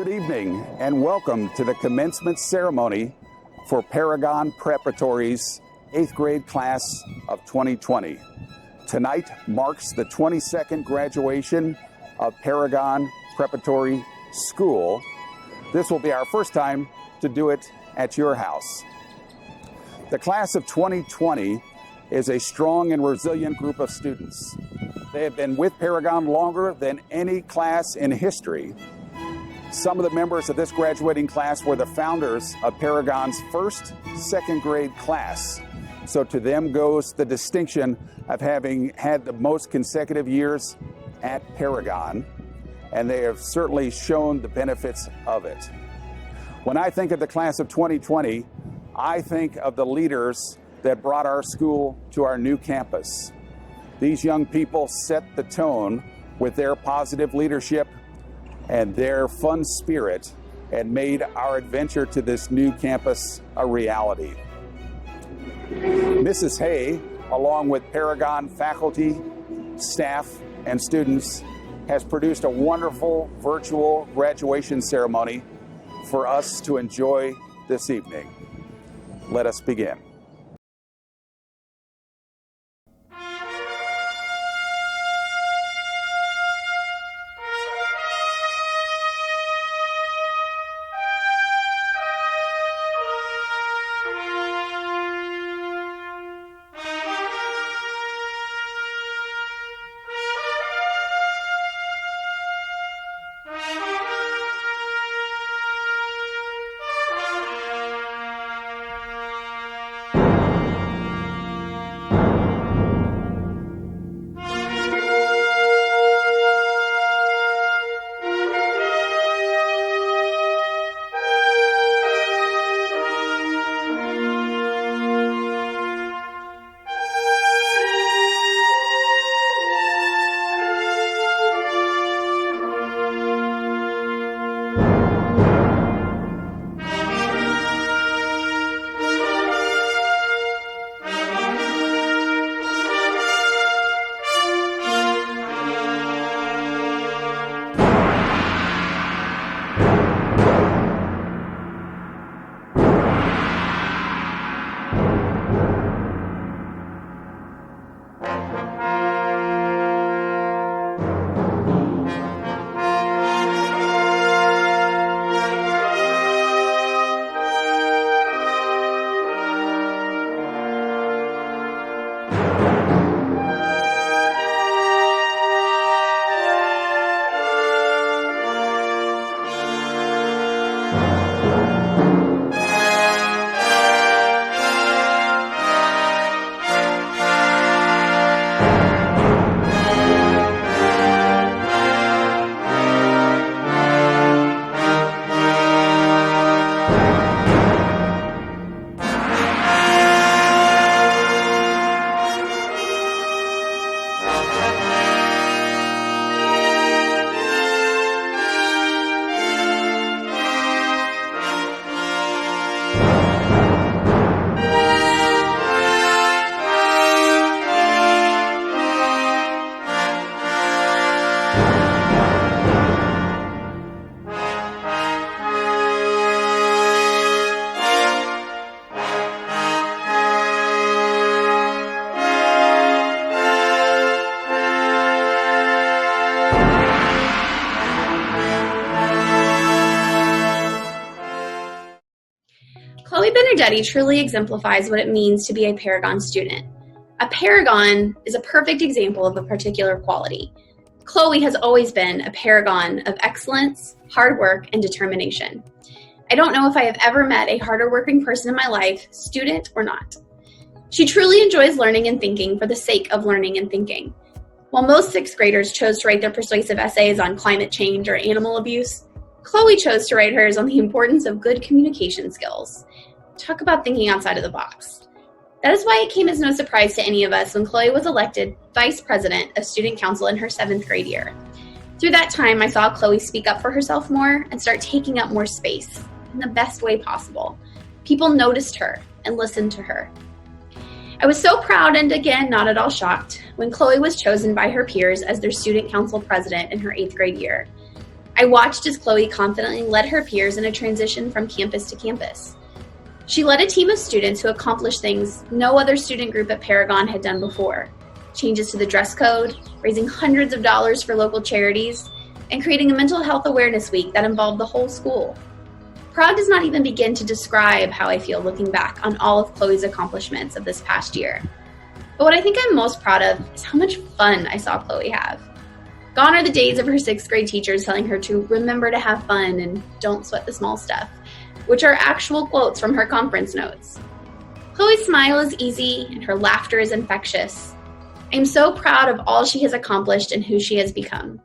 Good evening and welcome to the commencement ceremony for Paragon Preparatory's 8th grade class of 2020. Tonight marks the 22nd graduation of Paragon Preparatory School. This will be our first time to do it at your house. The class of 2020 is a strong and resilient group of students. They have been with Paragon longer than any class in history. Some of the members of this graduating class were the founders of Paragon's first second grade class. So to them goes the distinction of having had the most consecutive years at Paragon, and they have certainly shown the benefits of it. When I think of the class of 2020, I think of the leaders that brought our school to our new campus. These young people set the tone with their positive leadership and their fun spirit and made our adventure to this new campus a reality. Mrs. Hay, along with Paragon faculty, staff, and students, has produced a wonderful virtual graduation ceremony for us to enjoy this evening. Let us begin. Chloe Benedetti truly exemplifies what it means to be a Paragon student. A paragon is a perfect example of a particular quality. Chloe has always been a paragon of excellence, hard work, and determination. I don't know if I have ever met a harder working person in my life, student or not. She truly enjoys learning and thinking for the sake of learning and thinking. While most sixth graders chose to write their persuasive essays on climate change or animal abuse, Chloe chose to write hers on the importance of good communication skills. Talk about thinking outside of the box. That is why it came as no surprise to any of us when Chloe was elected Vice President of Student Council in her 7th grade year. Through that time, I saw Chloe speak up for herself more and start taking up more space in the best way possible. People noticed her and listened to her. I was so proud and, again, not at all shocked when Chloe was chosen by her peers as their Student Council President in her 8th grade year. I watched as Chloe confidently led her peers in a transition from campus to campus. She led a team of students who accomplished things no other student group at Paragon had done before. Changes to the dress code, raising hundreds of dollars for local charities, and creating a mental health awareness week that involved the whole school. Proud does not even begin to describe how I feel looking back on all of Chloe's accomplishments of this past year. But what I think I'm most proud of is how much fun I saw Chloe have. Gone are the days of her 6th grade teachers telling her to remember to have fun and don't sweat the small stuff, which are actual quotes from her conference notes. Chloe's smile is easy and her laughter is infectious. I'm so proud of all she has accomplished and who she has become.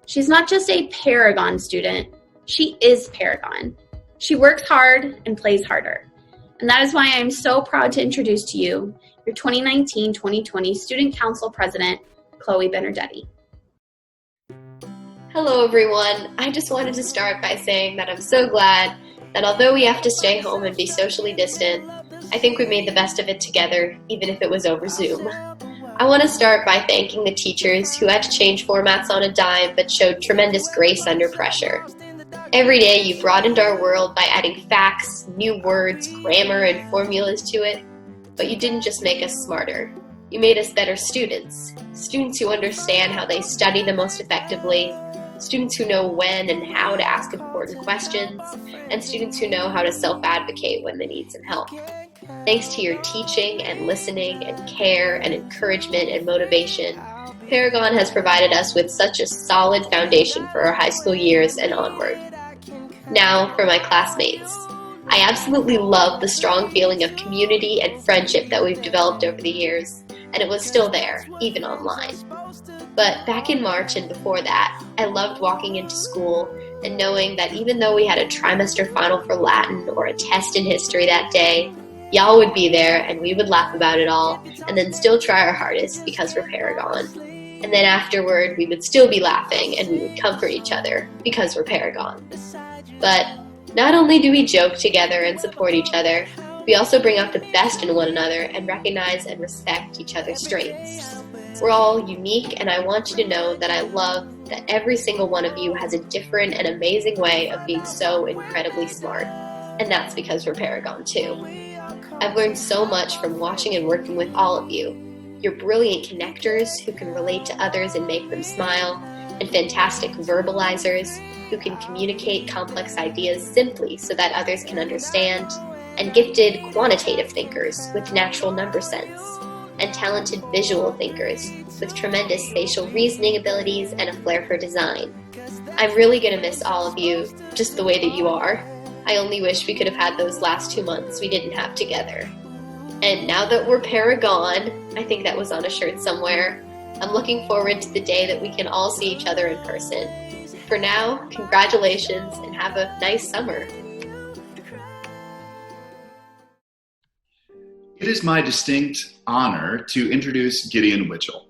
She's not just a Paragon student, she is Paragon. She works hard and plays harder. And that is why I am so proud to introduce to you your 2019-2020 Student Council President, Chloe Benerdetti. Hello everyone. I just wanted to start by saying that I'm so glad that although we have to stay home and be socially distant, I think we made the best of it together, even if it was over Zoom. I want to start by thanking the teachers who had to change formats on a dime but showed tremendous grace under pressure. Every day you broadened our world by adding facts, new words, grammar, and formulas to it, but you didn't just make us smarter. You made us better students who understand how they study the most effectively, students who know when and how to ask important questions, and students who know how to self-advocate when they need some help. Thanks to your teaching and listening and care and encouragement and motivation, Paragon has provided us with such a solid foundation for our high school years and onward. Now for my classmates. I absolutely love the strong feeling of community and friendship that we've developed over the years, and it was still there, even online. But back in March and before that, I loved walking into school and knowing that even though we had a trimester final for Latin or a test in history that day, y'all would be there and we would laugh about it all and then still try our hardest because we're Paragon. And then afterward, we would still be laughing and we would comfort each other because we're Paragon. But not only do we joke together and support each other, we also bring out the best in one another and recognize and respect each other's strengths. We're all unique, and I want you to know that I love that every single one of you has a different and amazing way of being so incredibly smart. And that's because we're Paragon too. I've learned so much from watching and working with all of you. You're brilliant connectors who can relate to others and make them smile, and fantastic verbalizers who can communicate complex ideas simply so that others can understand, and gifted quantitative thinkers with natural number sense, and talented visual thinkers with tremendous spatial reasoning abilities and a flair for design. I'm really going to miss all of you just the way that you are. I only wish we could have had those last 2 months we didn't have together. And now that we're Paragon, I think that was on a shirt somewhere, I'm looking forward to the day that we can all see each other in person. For now, congratulations and have a nice summer. It is my distinct honor to introduce Gideon Witchell.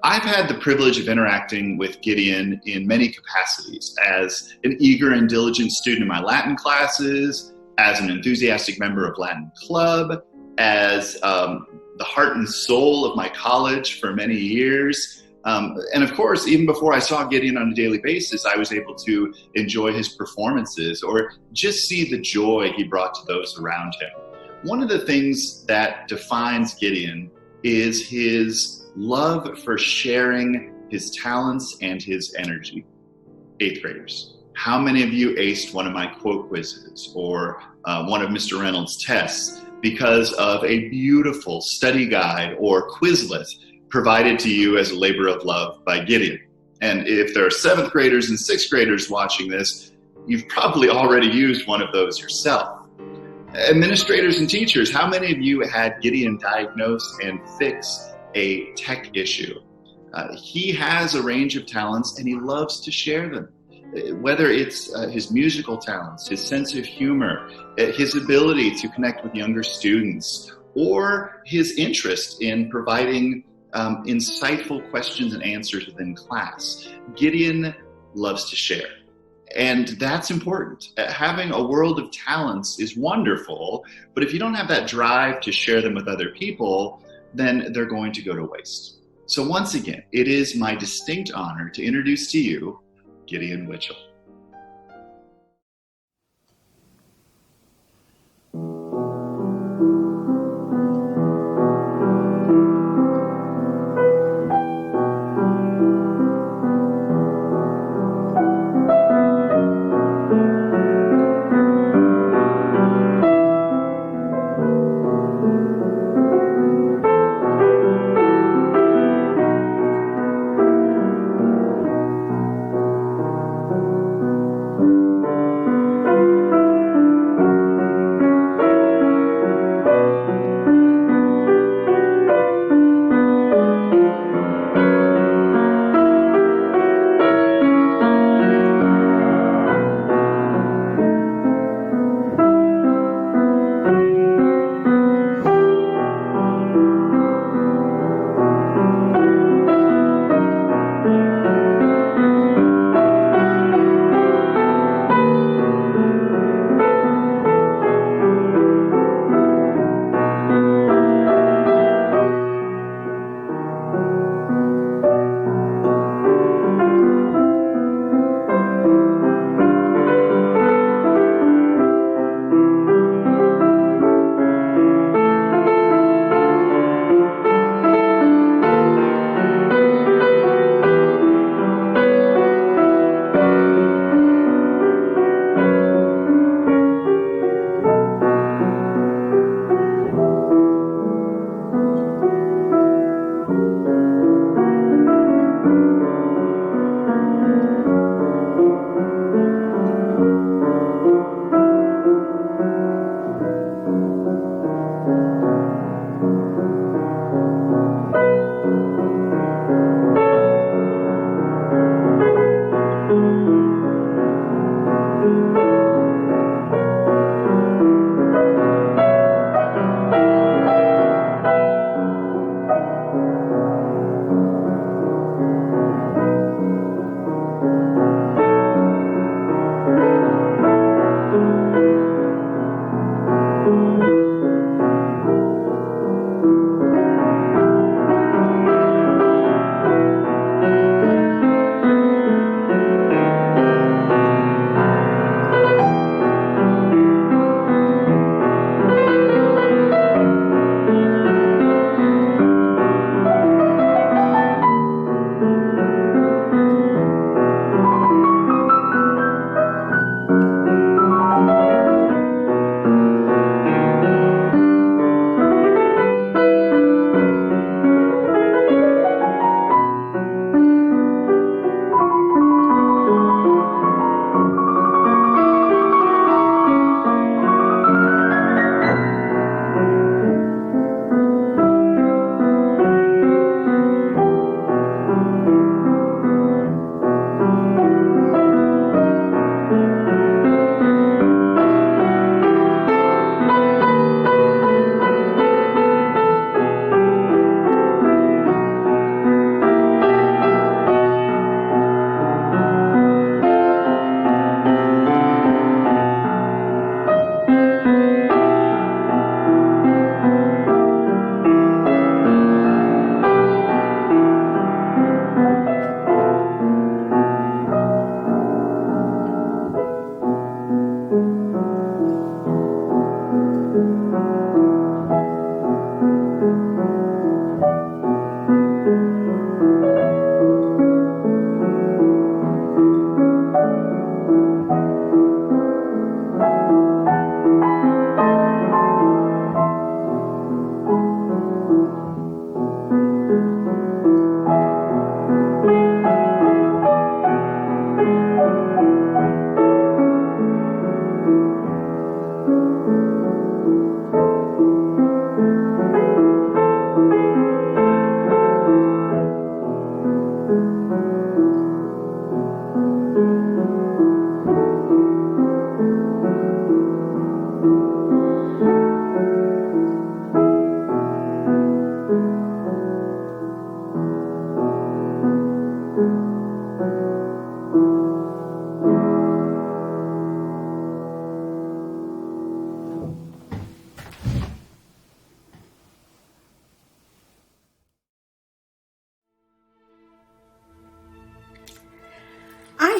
I've had the privilege of interacting with Gideon in many capacities, as an eager and diligent student in my Latin classes, as an enthusiastic member of Latin Club, as the heart and soul of my college for many years. And of course, even before I saw Gideon on a daily basis, I was able to enjoy his performances or just see the joy he brought to those around him. One of the things that defines Gideon is his love for sharing his talents and his energy. 8th graders, how many of you aced one of my quote quizzes or one of Mr. Reynolds' tests because of a beautiful study guide or Quizlet provided to you as a labor of love by Gideon? And if there are 7th graders and 6th graders watching this, you've probably already used one of those yourself. Administrators and teachers, how many of you had Gideon diagnose and fix a tech issue? He has a range of talents and he loves to share them. Whether it's his musical talents, his sense of humor, his ability to connect with younger students, or his interest in providing insightful questions and answers within class. Gideon loves to share. And that's important. Having a world of talents is wonderful, but if you don't have that drive to share them with other people, then they're going to go to waste. So once again, it is my distinct honor to introduce to you Gideon Witchell.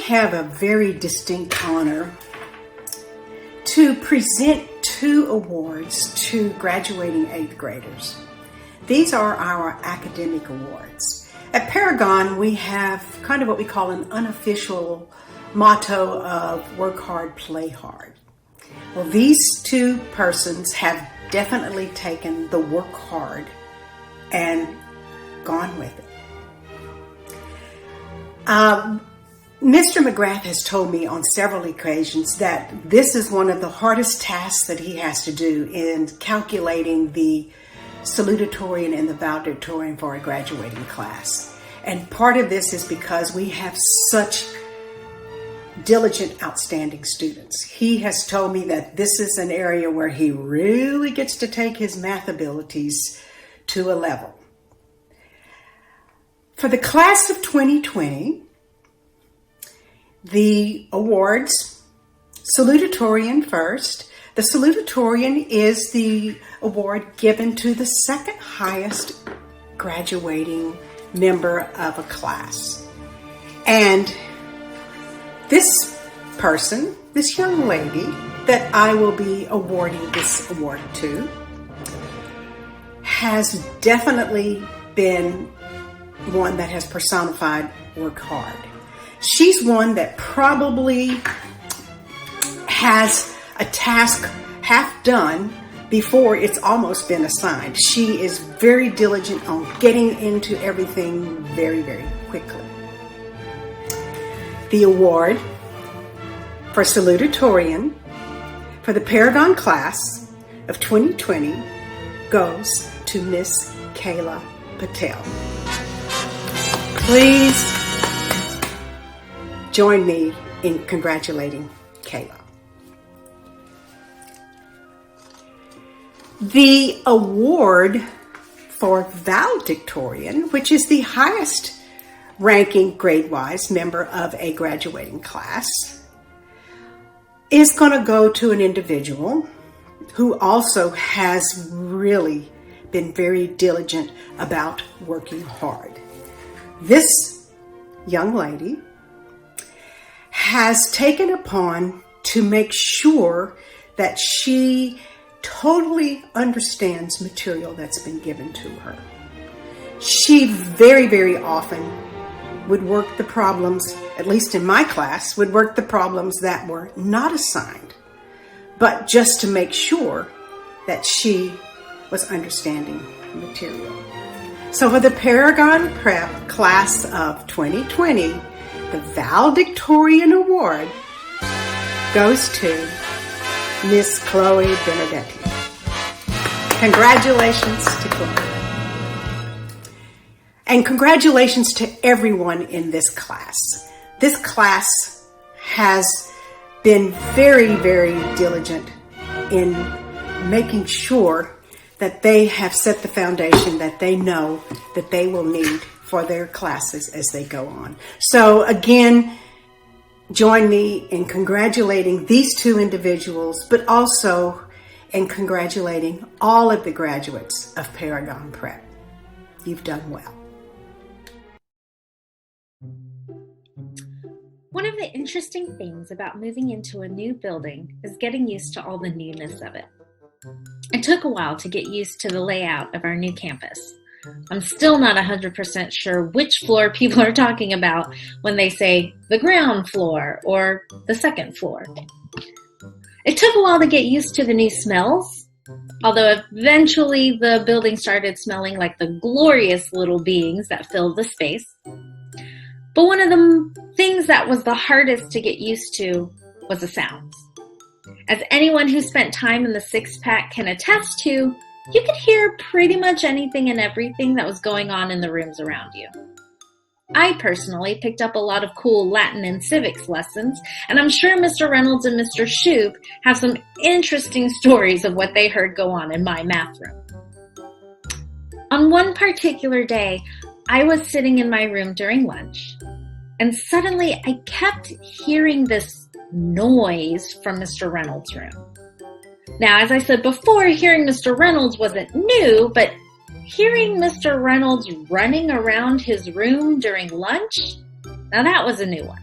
have a very distinct honor to present 2 awards to graduating 8th graders. These are our academic awards. At Paragon, we have kind of what we call an unofficial motto of work hard, play hard. Well, these 2 persons have definitely taken the work hard and gone with it. Mr. McGrath has told me on several occasions that this is one of the hardest tasks that he has to do in calculating the salutatorian and the valedictorian for a graduating class. And part of this is because we have such diligent, outstanding students. He has told me that this is an area where he really gets to take his math abilities to a level. For the class of 2020, the awards, salutatorian first. The salutatorian is the award given to the second highest graduating member of a class. And this person, this young lady that I will be awarding this award to, has definitely been one that has personified work hard. She's one that probably has a task half done before it's almost been assigned. She is very diligent on getting into everything very, very quickly. The award for salutatorian for the Paragon class of 2020 goes to Miss Kayla Patel. Please join me in congratulating Kayla. The award for valedictorian, which is the highest ranking grade-wise member of a graduating class, is going to go to an individual who also has really been very diligent about working hard. This young lady has taken upon to make sure that she totally understands material that's been given to her. She very, very often would work the problems, at least in my class, would work the problems that were not assigned, but just to make sure that she was understanding material. So for the Paragon Prep class of 2020, the valedictorian award goes to Miss Chloe Benedetti. Congratulations to Chloe. And congratulations to everyone in this class. This class has been very, very diligent in making sure that they have set the foundation that they know that they will need for their classes as they go on. So again, join me in congratulating these 2 individuals, but also in congratulating all of the graduates of Paragon Prep. You've done well. One of the interesting things about moving into a new building is getting used to all the newness of it. It took a while to get used to the layout of our new campus. I'm still not 100% sure which floor people are talking about when they say the ground floor or the second floor. It took a while to get used to the new smells, although eventually the building started smelling like the glorious little beings that filled the space. But one of the things that was the hardest to get used to was the sounds. As anyone who spent time in the six-pack can attest to, you could hear pretty much anything and everything that was going on in the rooms around you. I personally picked up a lot of cool Latin and civics lessons, and I'm sure Mr. Reynolds and Mr. Shoup have some interesting stories of what they heard go on in my math room. On one particular day, I was sitting in my room during lunch, and suddenly I kept hearing this noise from Mr. Reynolds' room. Now, as I said before, hearing Mr. Reynolds wasn't new, but hearing Mr. Reynolds running around his room during lunch, now that was a new one.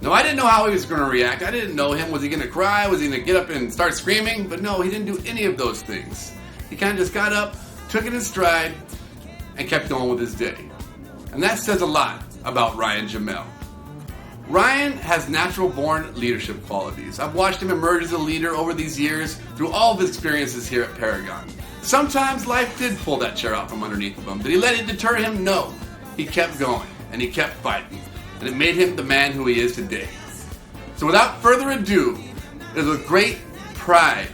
Now, I didn't know how he was going to react. I didn't know him. Was he going to cry? Was he going to get up and start screaming? But no, he didn't do any of those things. He kind of just got up, took it in stride, and kept going with his day. And that says a lot about Ryan Jamel. Ryan has natural-born leadership qualities. I've watched him emerge as a leader over these years through all of his experiences here at Paragon. Sometimes life did pull that chair out from underneath of him. Did he let it deter him? No. He kept going, and he kept fighting. And it made him the man who he is today. So without further ado, it is with great pride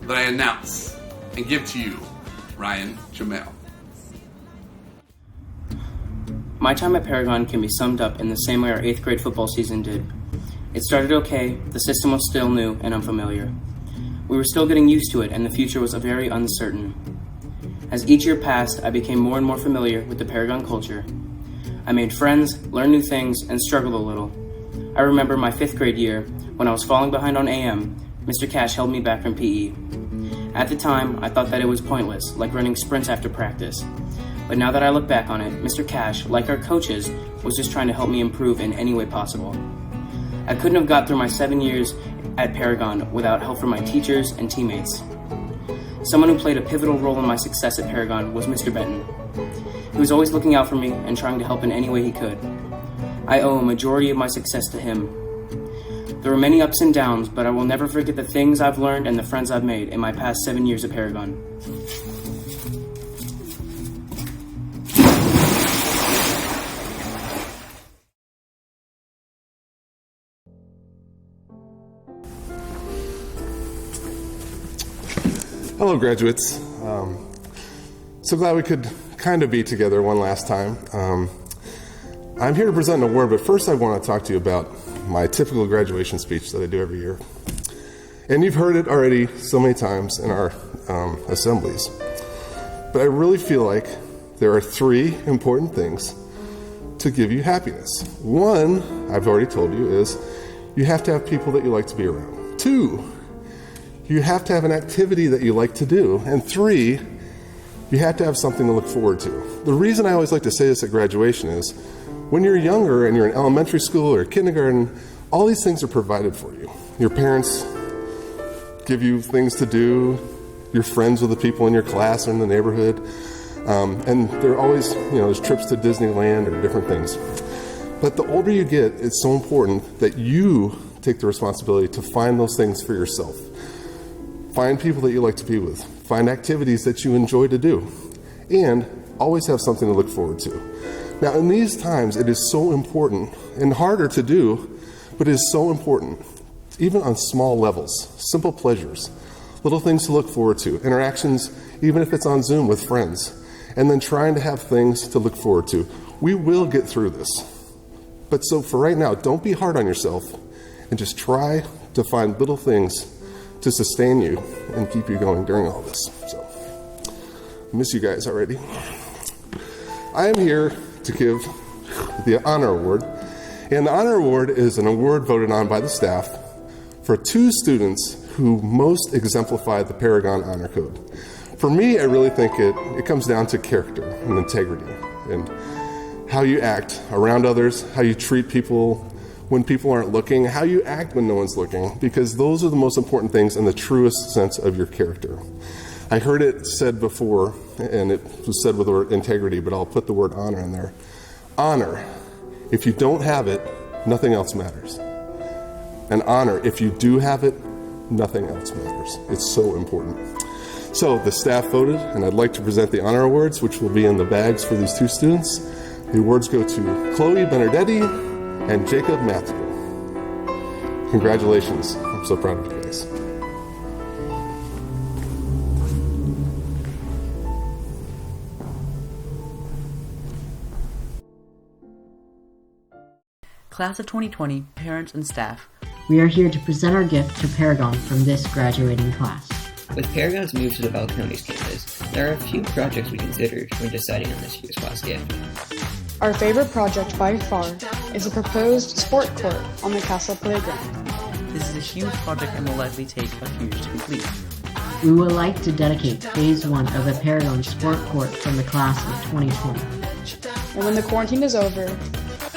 that I announce and give to you Ryan Jamel. My time at Paragon can be summed up in the same way our 8th grade football season did. It started okay, the system was still new and unfamiliar. We were still getting used to it, and the future was very uncertain. As each year passed, I became more and more familiar with the Paragon culture. I made friends, learned new things, and struggled a little. I remember my 5th grade year, when I was falling behind on AM, Mr. Cash held me back from PE. At the time, I thought that it was pointless, like running sprints after practice. But now that I look back on it, Mr. Cash, like our coaches, was just trying to help me improve in any way possible. I couldn't have got through my 7 years at Paragon without help from my teachers and teammates. Someone who played a pivotal role in my success at Paragon was Mr. Benton. He was always looking out for me and trying to help in any way he could. I owe a majority of my success to him. There were many ups and downs, but I will never forget the things I've learned and the friends I've made in my past 7 years at Paragon. Hello, graduates. So glad we could kind of be together one last time. I'm here to present an award, but first I want to talk to you about my typical graduation speech that I do every year. And you've heard it already so many times in our assemblies. But I really feel like there are 3 important things to give you happiness. 1, I've already told you, is you have to have people that you like to be around. 2, you have to have an activity that you like to do. And 3, you have to have something to look forward to. The reason I always like to say this at graduation is when you're younger and you're in elementary school or kindergarten, all these things are provided for you. Your parents give you things to do. You're friends with the people in your class or in the neighborhood. And there are always, there's trips to Disneyland or different things. But the older you get, it's so important that you take the responsibility to find those things for yourself. Find people that you like to be with. Find activities that you enjoy to do. And always have something to look forward to. Now, in these times, it is so important and harder to do, but it is so important, even on small levels, simple pleasures, little things to look forward to, interactions, even if it's on Zoom with friends, and then trying to have things to look forward to. We will get through this. But so for right now, don't be hard on yourself and just try to find little things to sustain you and keep you going during all this. So, I miss you guys already. I am here to give the Honor Award, and the Honor Award is an award voted on by the staff for 2 students who most exemplify the Paragon Honor Code. For me, I really think it comes down to character and integrity and how you act around others, how you treat people when people aren't looking, how you act when no one's looking, because those are the most important things in the truest sense of your character. I heard it said before, and it was said with the word integrity, but I'll put the word honor in there. Honor, if you don't have it, nothing else matters. And honor, if you do have it, nothing else matters. It's so important. So the staff voted, and I'd like to present the Honor Awards, which will be in the bags for these 2 students. The awards go to Chloe Benerdetti and Jacob Matthew. Congratulations. I'm so proud of you guys. Class of 2020, parents and staff. We are here to present our gift to Paragon from this graduating class. With Paragon's move to the Bell County's campus, there are a few projects we considered when deciding on this year's class gift. Our favorite project by far is a proposed sport court on the castle playground. This is a huge project and will likely take a few years to complete. We would like to dedicate Phase 1 of the Paragon sport court from the class of 2020. And when the quarantine is over,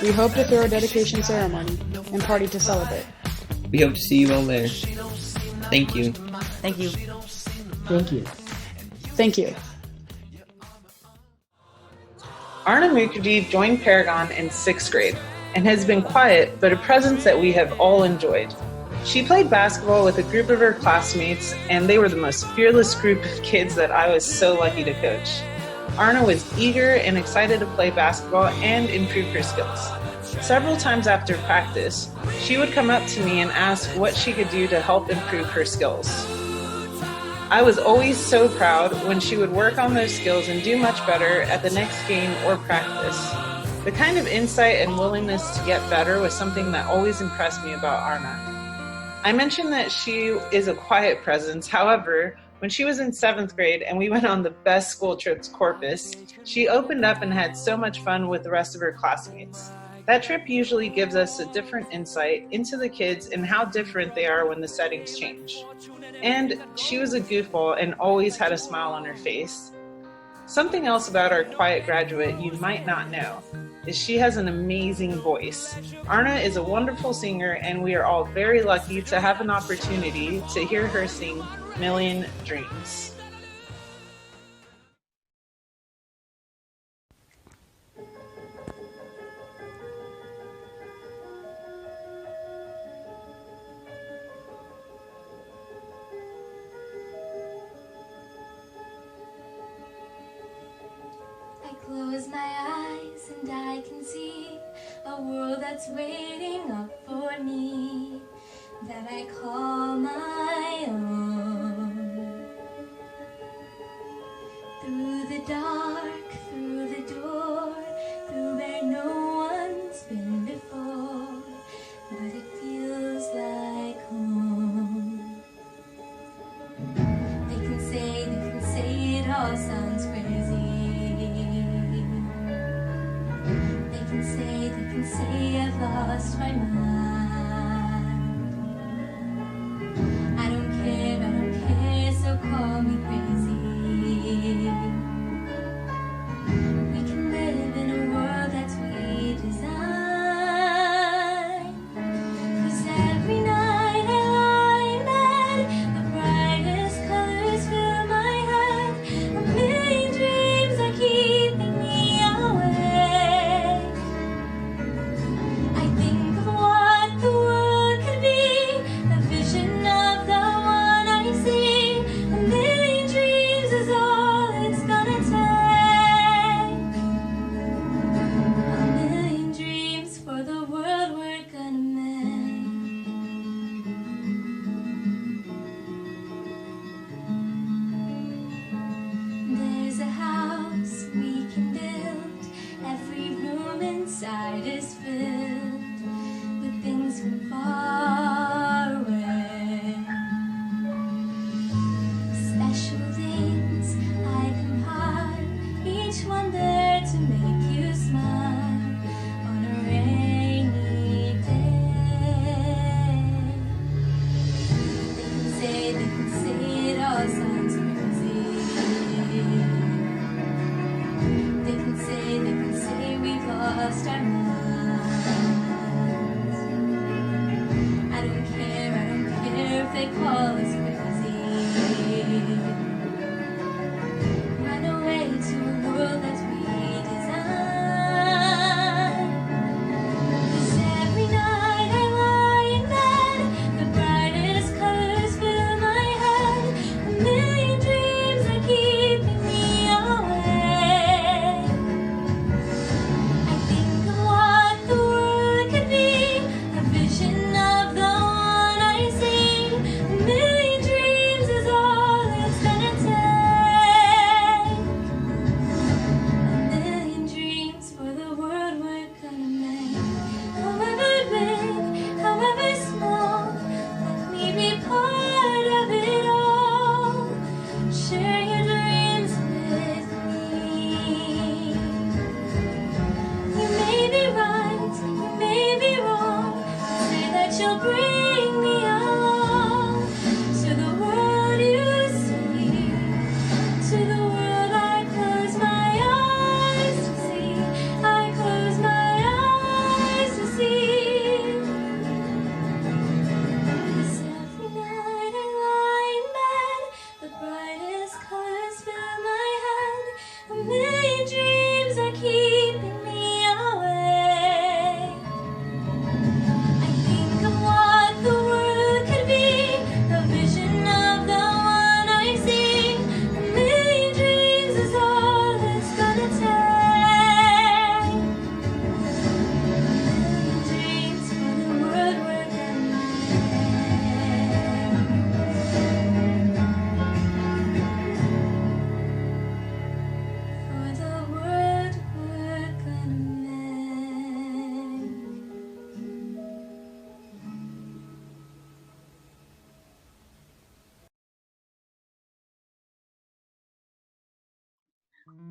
we hope to throw a dedication ceremony and party to celebrate. We hope to see you all there. Thank you. Thank you. Thank you. Thank you. Arna Mukherjee joined Paragon in 6th grade and has been quiet but a presence that we have all enjoyed. She played basketball with a group of her classmates, and they were the most fearless group of kids that I was so lucky to coach. Arna was eager and excited to play basketball and improve her skills. Several times after practice, she would come up to me and ask what she could do to help improve her skills. I was always so proud when she would work on those skills and do much better at the next game or practice. The kind of insight and willingness to get better was something that always impressed me about Arna. I mentioned that she is a quiet presence. However, when she was in 7th grade and we went on the best school trip to Corpus, she opened up and had so much fun with the rest of her classmates. That trip usually gives us a different insight into the kids and how different they are when the settings change. And she was a goofball and always had a smile on her face. Something else about our quiet graduate you might not know is she has an amazing voice. Arna is a wonderful singer, and we are all very lucky to have an opportunity to hear her sing Million Dreams. Close my eyes and I can see a world that's waiting up for me, that I call my own. Through the dark, through the door, through where no one's been before, but it feels like home. They can say it all sounds crazy. They can say I've lost my mind. I don't care, so call me crazy. We can live in a world that's we design. 'Cause every night I lie in bed, the brightest colors fill my head. A million dreams are keeping me awake. Inside is filled with things from far away. Special things I compile, each one there to make you smile on a rainy day. They can say it all sounds crazy. They can say we've lost our mind.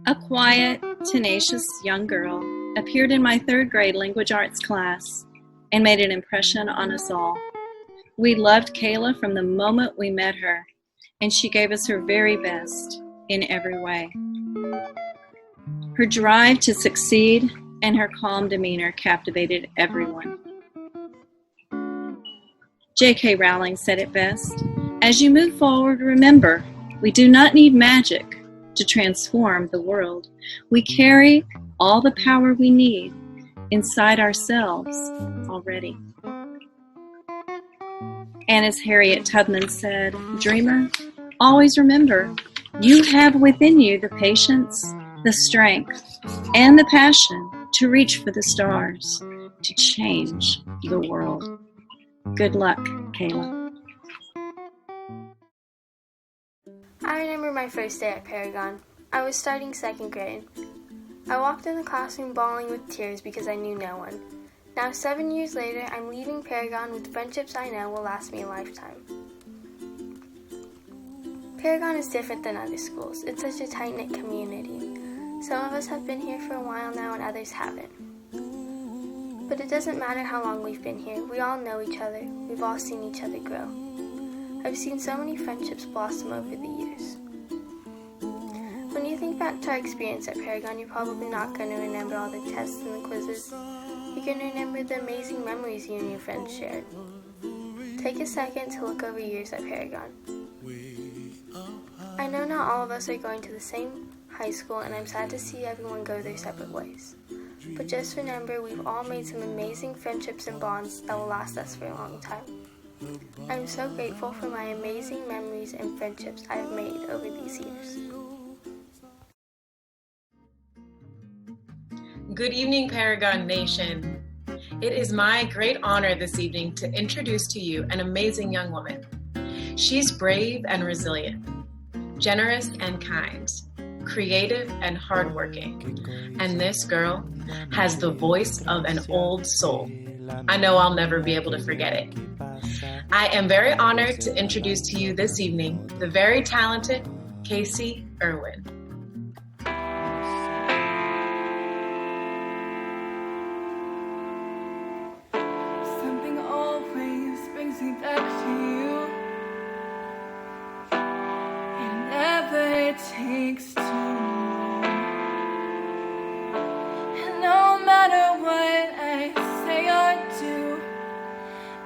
A quiet, tenacious young girl appeared in my third grade language arts class and made an impression on us all. We loved Kayla from the moment we met her, and she gave us her very best in every way. Her drive to succeed and her calm demeanor captivated everyone. J.K. Rowling said it best, "As you move forward, remember, we do not need magic to transform the world. We carry all the power we need inside ourselves already." And as Harriet Tubman said, "Dreamer, always remember, you have within you the patience, the strength, and the passion to reach for the stars, to change the world." Good luck, Kayla. I remember my first day at Paragon. I was starting second grade. I walked in the classroom bawling with tears because I knew no one. Now 7 years later, I'm leaving Paragon with friendships I know will last me a lifetime. Paragon is different than other schools. It's such a tight-knit community. Some of us have been here for a while now and others haven't. But it doesn't matter how long we've been here. We all know each other. We've all seen each other grow. I've seen so many friendships blossom over the years. When you think back to our experience at Paragon, you're probably not going to remember all the tests and the quizzes. You're going to remember the amazing memories you and your friends shared. Take a second to look over years at Paragon. I know not all of us are going to the same high school, and I'm sad to see everyone go their separate ways. But just remember, we've all made some amazing friendships and bonds that will last us for a long time. I'm so grateful for my amazing memories and friendships I've made over these years. Good evening, Paragon Nation. It is my great honor this evening to introduce to you an amazing young woman. She's brave and resilient, generous and kind, creative and hardworking, and this girl has the voice of an old soul. I know I'll never be able to forget it. I am very honored to introduce to you this evening the very talented Casey Irwin. Something always brings me back to you. It never takes too long. And no matter what I say or do,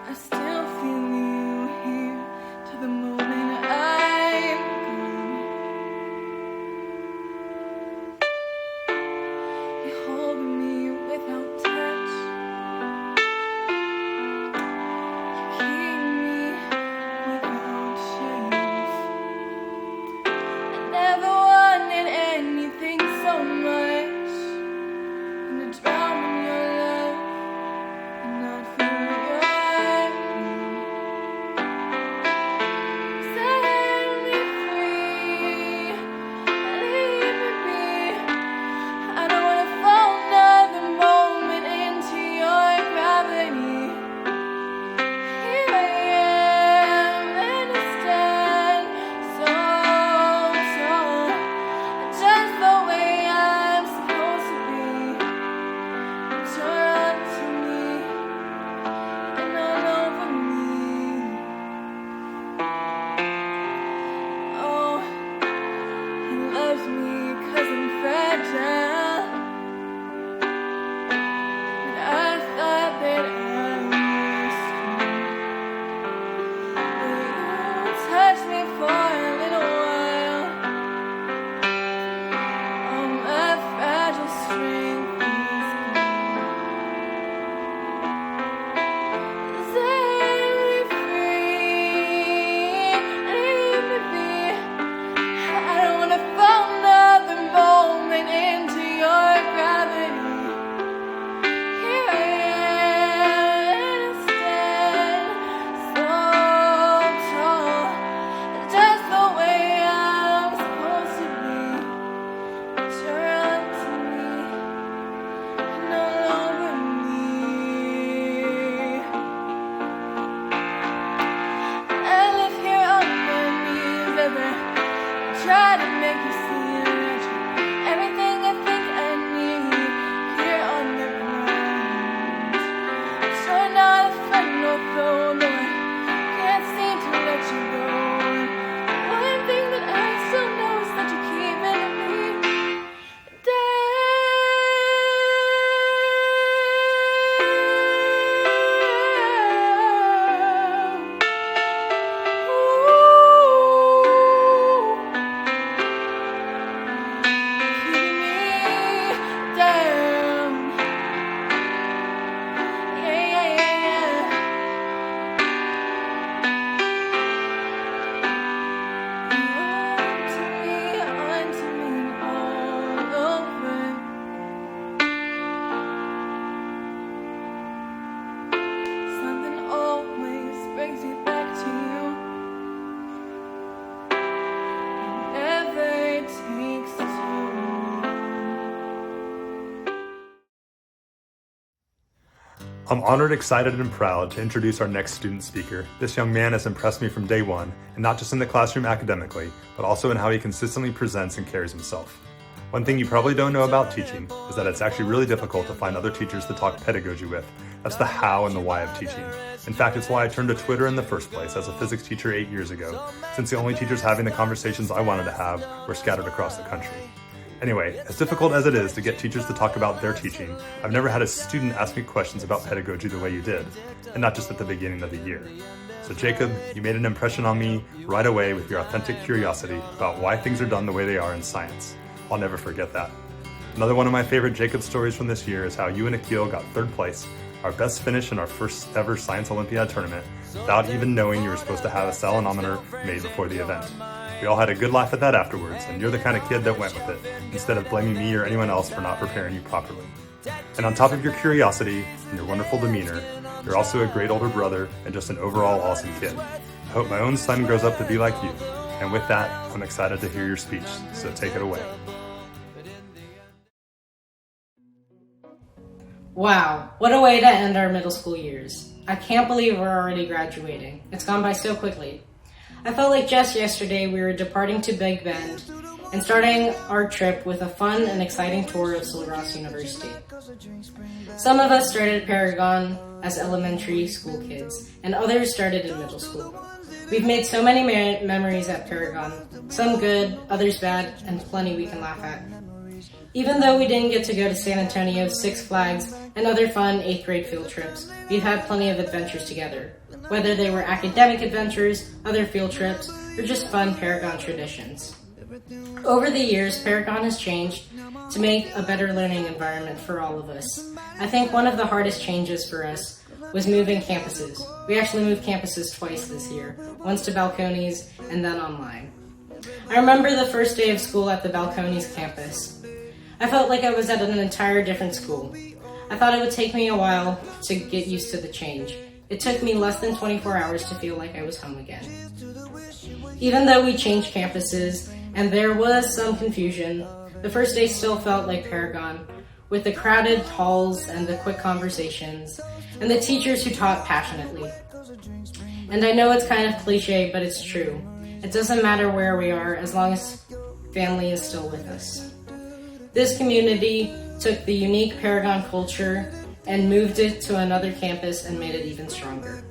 I still feel you here to the moment I'm gone. You hold me without touch. You keep me without chains. I never wanted anything so much than to drown in your love and not feel your pain. Set me free, leave me be. I don't wanna fall another moment I'm honored, excited, and proud to introduce our next student speaker. This young man has impressed me from day one, and not just in the classroom academically, but also in how he consistently presents and carries himself. One thing you probably don't know about teaching is that it's actually really difficult to find other teachers to talk pedagogy with. That's the how and the why of teaching. In fact, it's why I turned to Twitter in the first place as a physics teacher 8 years ago, since the only teachers having the conversations I wanted to have were scattered across the country. Anyway, as difficult as it is to get teachers to talk about their teaching, I've never had a student ask me questions about pedagogy the way you did, and not just at the beginning of the year. So Jacob, you made an impression on me right away with your authentic curiosity about why things are done the way they are in science. I'll never forget that. Another one of my favorite Jacob stories from this year is how you and Akil got third place, our best finish in our first ever Science Olympiad tournament, without even knowing you were supposed to have a salinometer made before the event. We all had a good laugh at that afterwards, and you're the kind of kid that went with it, instead of blaming me or anyone else for not preparing you properly. And on top of your curiosity and your wonderful demeanor, you're also a great older brother and just an overall awesome kid. I hope my own son grows up to be like you. And with that, I'm excited to hear your speech, so take it away. Wow, what a way to end our middle school years. I can't believe we're already graduating. It's gone by so quickly. I felt like just yesterday we were departing to Big Bend and starting our trip with a fun and exciting tour of Sul Ross University. Some of us started at Paragon as elementary school kids, and others started in middle school. We've made so many memories at Paragon, some good, others bad, and plenty we can laugh at. Even though we didn't get to go to San Antonio, Six Flags, and other fun 8th grade field trips, we've had plenty of adventures together. Whether they were academic adventures, other field trips, or just fun Paragon traditions. Over the years, Paragon has changed to make a better learning environment for all of us. I think one of the hardest changes for us was moving campuses. We actually moved campuses twice this year, once to Balcones and then online. I remember the first day of school at the Balcones campus. I felt like I was at an entire different school. I thought it would take me a while to get used to the change. It took me less than 24 hours to feel like I was home again. Even though we changed campuses and there was some confusion, the first day still felt like Paragon, with the crowded halls and the quick conversations, and the teachers who taught passionately. And I know it's kind of cliche, but it's true. It doesn't matter where we are as long as family is still with us. This community took the unique Paragon culture and moved it to another campus and made it even stronger.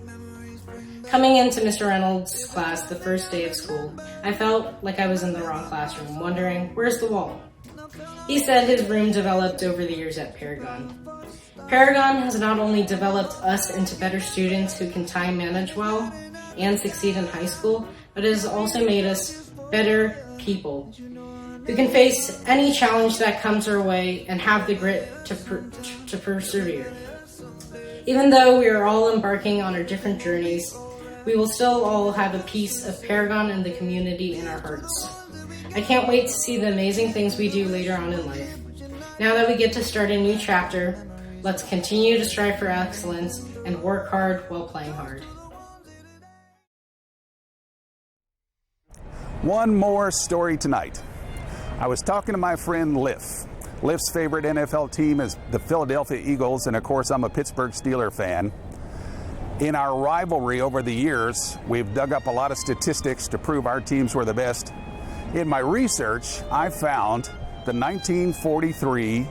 Coming into Mr. Reynolds' class the first day of school, I felt like I was in the wrong classroom, wondering, where's the wall? He said his room developed over the years at Paragon. Paragon has not only developed us into better students who can time manage well and succeed in high school, but it has also made us better people who can face any challenge that comes our way and have the grit to persevere. Even though we are all embarking on our different journeys, we will still all have a piece of Paragon and the community in our hearts. I can't wait to see the amazing things we do later on in life. Now that we get to start a new chapter, let's continue to strive for excellence and work hard while playing hard. One more story tonight. I was talking to my friend Liff. Liff's favorite NFL team is the Philadelphia Eagles, and of course I'm a Pittsburgh Steelers fan. In our rivalry over the years, we've dug up a lot of statistics to prove our teams were the best. In my research, I found the 1943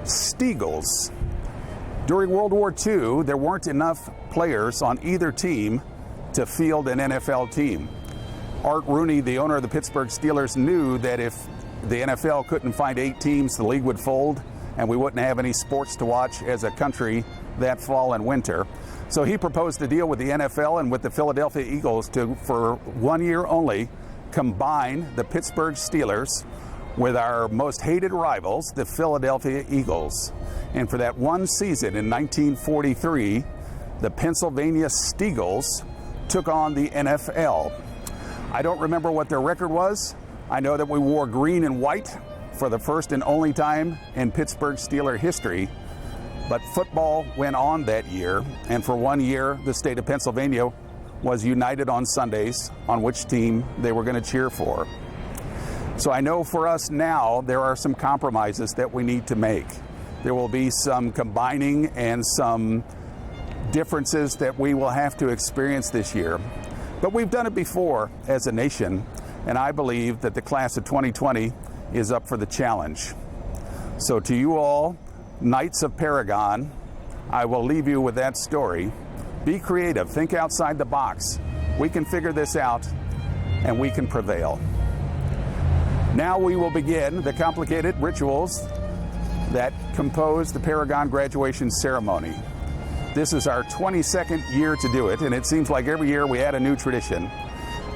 Steagles. During World War II, there weren't enough players on either team to field an NFL team. Art Rooney, the owner of the Pittsburgh Steelers, knew that if the NFL couldn't find 8 teams, the league would fold, and we wouldn't have any sports to watch as a country that fall and winter. So he proposed a deal with the NFL and with the Philadelphia Eagles to, for 1 year only, combine the Pittsburgh Steelers with our most hated rivals, the Philadelphia Eagles. And for that one season in 1943, the Pennsylvania Steagles took on the NFL. I don't remember what their record was. I know that we wore green and white for the first and only time in Pittsburgh Steeler history. But football went on that year, and for 1 year, the state of Pennsylvania was united on Sundays on which team they were going to cheer for. So I know for us now, there are some compromises that we need to make. There will be some combining and some differences that we will have to experience this year. But we've done it before as a nation, and I believe that the class of 2020 is up for the challenge. So to you all, Knights of Paragon, I will leave you with that story. Be creative, think outside the box. We can figure this out, and we can prevail. Now we will begin the complicated rituals that compose the Paragon graduation ceremony. This is our 22nd year to do it, and it seems like every year we add a new tradition.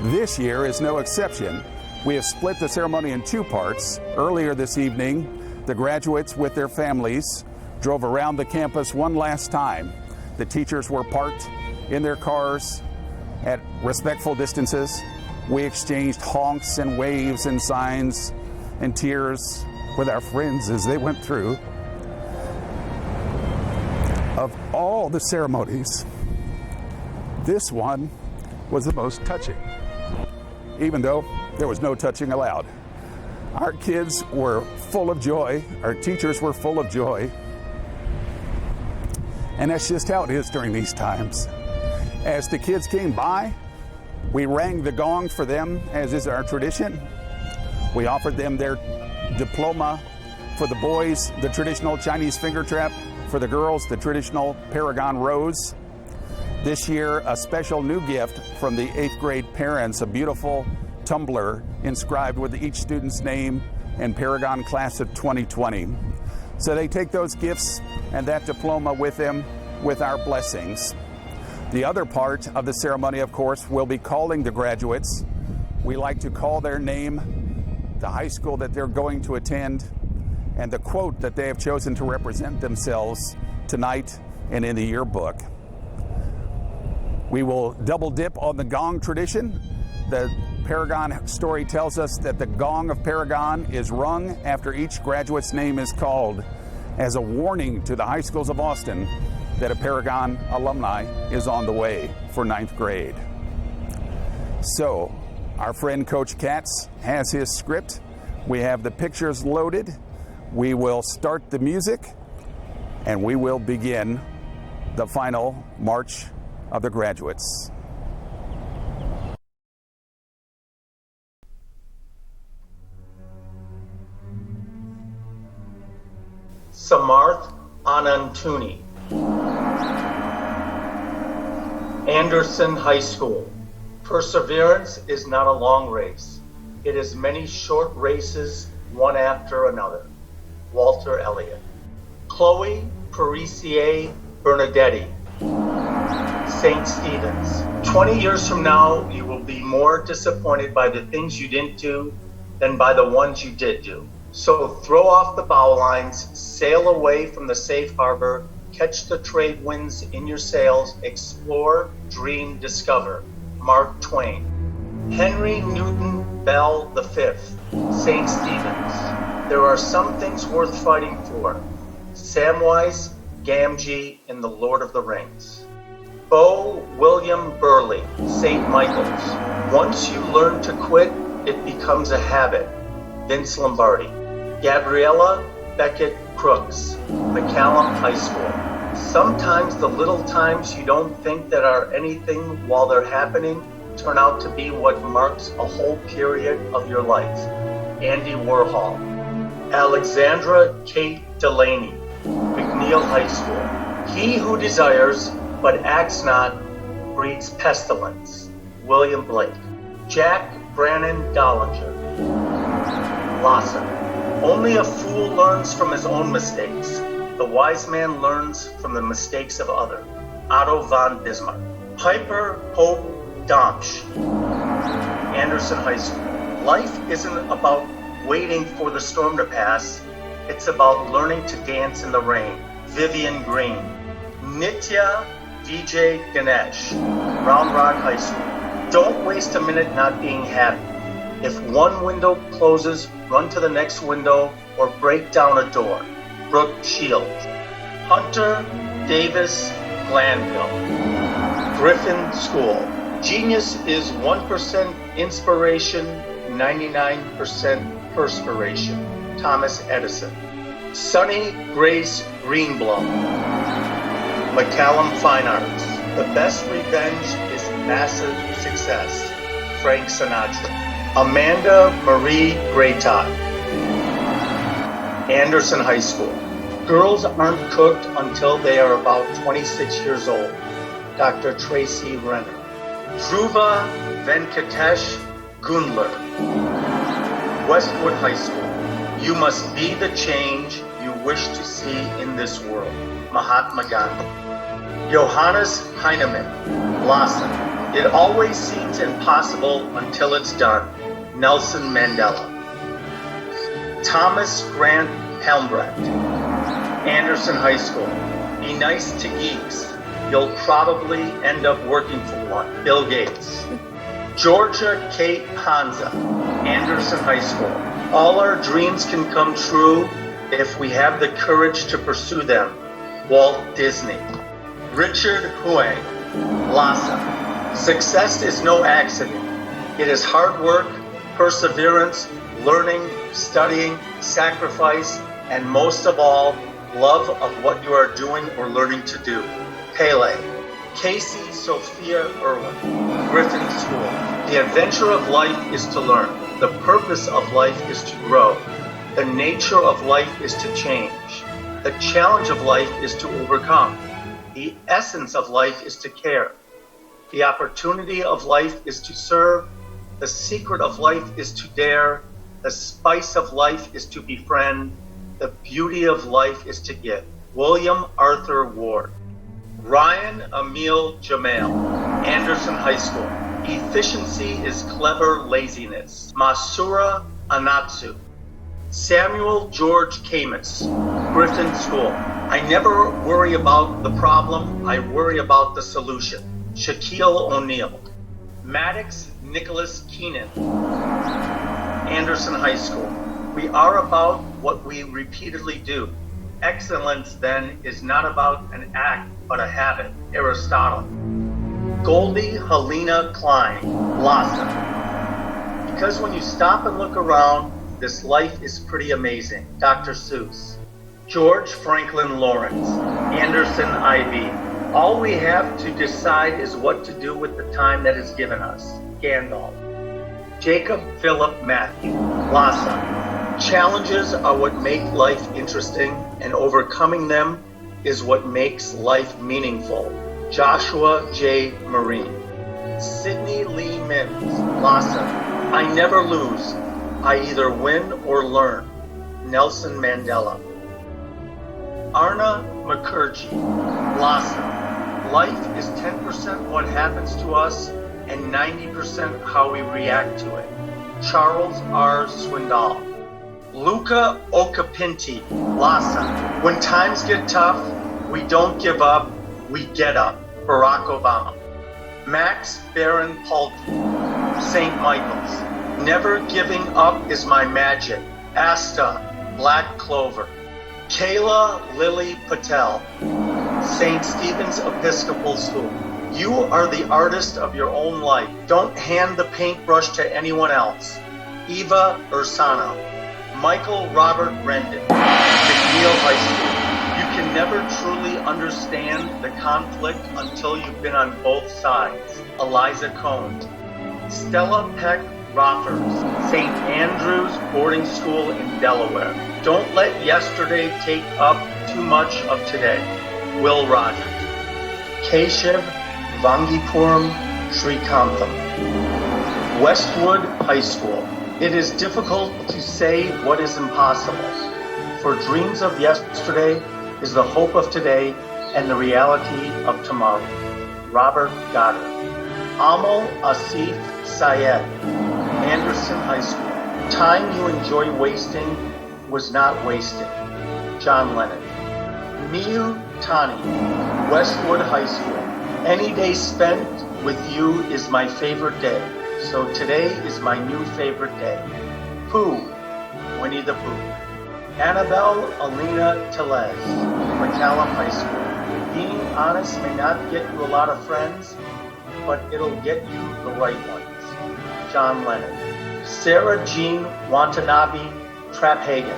This year is no exception. We have split the ceremony in two parts. Earlier this evening, the graduates with their families drove around the campus one last time. The teachers were parked in their cars at respectful distances. We exchanged honks and waves and signs and tears with our friends as they went through. Of all the ceremonies, this one was the most touching, even though there was no touching allowed. Our kids were full of joy. Our teachers were full of joy. And that's just how it is during these times. As the kids came by, we rang the gong for them, as is our tradition. We offered them their diploma. For the boys, the traditional Chinese finger trap. For the girls, the traditional Paragon rose. This year, a special new gift from the 8th grade parents, a beautiful tumbler inscribed with each student's name and Paragon class of 2020. So they take those gifts and that diploma with them with our blessings. The other part of the ceremony, of course, will be calling the graduates. We like to call their name, the high school that they're going to attend, and the quote that they have chosen to represent themselves tonight and in the yearbook. We will double dip on the gong tradition. The Paragon story tells us that the gong of Paragon is rung after each graduate's name is called as a warning to the high schools of Austin that a Paragon alumni is on the way for 9th grade. So, our friend Coach Katz has his script. We have the pictures loaded. We will start the music, and we will begin the final march of the graduates. Samarth Anantuni, Anderson High School. Perseverance is not a long race. It is many short races, one after another. Walter Elliott. Chloe Parisier Bernadetti, St. Stephen's. 20 years from now, you will be more disappointed by the things you didn't do than by the ones you did do. So throw off the bow lines, sail away from the safe harbor, catch the trade winds in your sails, explore, dream, discover. Mark Twain. Henry Newton Bell V, St. Stephen's. There are some things worth fighting for. Samwise Gamgee in The Lord of the Rings. Bo William Burley, St. Michael's. Once you learn to quit, it becomes a habit. Vince Lombardi. Gabriella Beckett Crooks, McCallum High School. Sometimes the little times you don't think that are anything while they're happening turn out to be what marks a whole period of your life. Andy Warhol. Alexandra Kate Delaney, McNeil High School. He who desires but acts not breeds pestilence. William Blake. Jack Brannon Dollinger, Lawson. Only a fool learns from his own mistakes. The wise man learns from the mistakes of others. Otto von Bismarck. Piper Hope Domsch, Anderson High School. Life isn't about waiting for the storm to pass. It's about learning to dance in the rain. Vivian Green. Nitya DJ Ganesh, Round Rock High School. Don't waste a minute not being happy. If one window closes, run to the next window or break down a door. Brooke Shields. Hunter Davis Glanville, Griffin School. Genius is 1% inspiration, 99% perspiration. Thomas Edison. Sunny Grace Greenblum, McCallum Fine Arts. The best revenge is massive success. Frank Sinatra. Amanda Marie Graytot. Anderson High School. Girls aren't cooked until they are about 26 years old. Dr. Tracy Renner. Dhruva Venkatesh Gundler. Westwood High School. You must be the change you wish to see in this world. Mahatma Gandhi. Johannes Heinemann. Lawson. It always seems impossible until it's done. Nelson Mandela. Thomas Grant Helmbrecht. Anderson High School. Be nice to geeks. You'll probably end up working for one. Bill Gates. Georgia Kate Hanza. Anderson High School. All our dreams can come true if we have the courage to pursue them. Walt Disney. Richard Huang. Lhasa. Success is no accident. It is hard work, perseverance, learning, studying, sacrifice, and most of all, love of what you are doing or learning to do. Pele. Casey Sophia Irwin. Griffin School. The adventure of life is to learn. The purpose of life is to grow. The nature of life is to change. The challenge of life is to overcome. The essence of life is to care. The opportunity of life is to serve. The secret of life is to dare. The spice of life is to befriend. The beauty of life is to give. William Arthur Ward. Ryan Emil Jamal. Anderson High School. Efficiency is clever laziness. Masura Anatsu. Samuel George Camus. Griffin School. I never worry about the problem, I worry about the solution. Shaquille O'Neal. Maddox Nicholas Keenan. Anderson High School. We are about what we repeatedly do. Excellence, then, is not about an act, but a habit. Aristotle. Goldie Helena Klein. Blossom. Because when you stop and look around, this life is pretty amazing. Dr. Seuss. George Franklin Lawrence. Anderson I.B. All we have to decide is what to do with the time that is given us. Gandalf. Jacob Philip Matthew. Lhasa. Challenges are what make life interesting, and overcoming them is what makes life meaningful. Joshua J. Marine. Sidney Lee Mims. Lhasa. I never lose. I either win or learn. Nelson Mandela. Arna Mukherjee. Lhasa. Life is 10% what happens to us and 90% how we react to it. Charles R. Swindoll. Luca Occhipinti. Lhasa. When times get tough, we don't give up, we get up. Barack Obama. Max Baron Palky. St. Michael's. Never giving up is my magic. Asta. Black Clover. Kayla Lily Patel. St. Stephen's Episcopal School. You are the artist of your own life. Don't hand the paintbrush to anyone else. Eva Ursano. Michael Robert Rendon. McNeil High School. You can never truly understand the conflict until you've been on both sides. Eliza Cohn. Stella Peck Roffers. St. Andrew's Boarding School in Delaware. Don't let yesterday take up too much of today. Will Rogers. Keshav Vangipuram Srikantham. Westwood High School. It is difficult to say what is impossible, for dreams of yesterday is the hope of today and the reality of tomorrow. Robert Goddard. Amal Asif Syed. Anderson High School. Time you enjoy wasting was not wasted. John Lennon. Miu Tani. Westwood High School. Any day spent with you is my favorite day, so today is my new favorite day. Pooh. Winnie the Pooh. Annabelle Alina Telez. McCallum High School. Being honest may not get you a lot of friends, but it'll get you the right ones. John Lennon. Sarah Jean Watanabe Traphagen.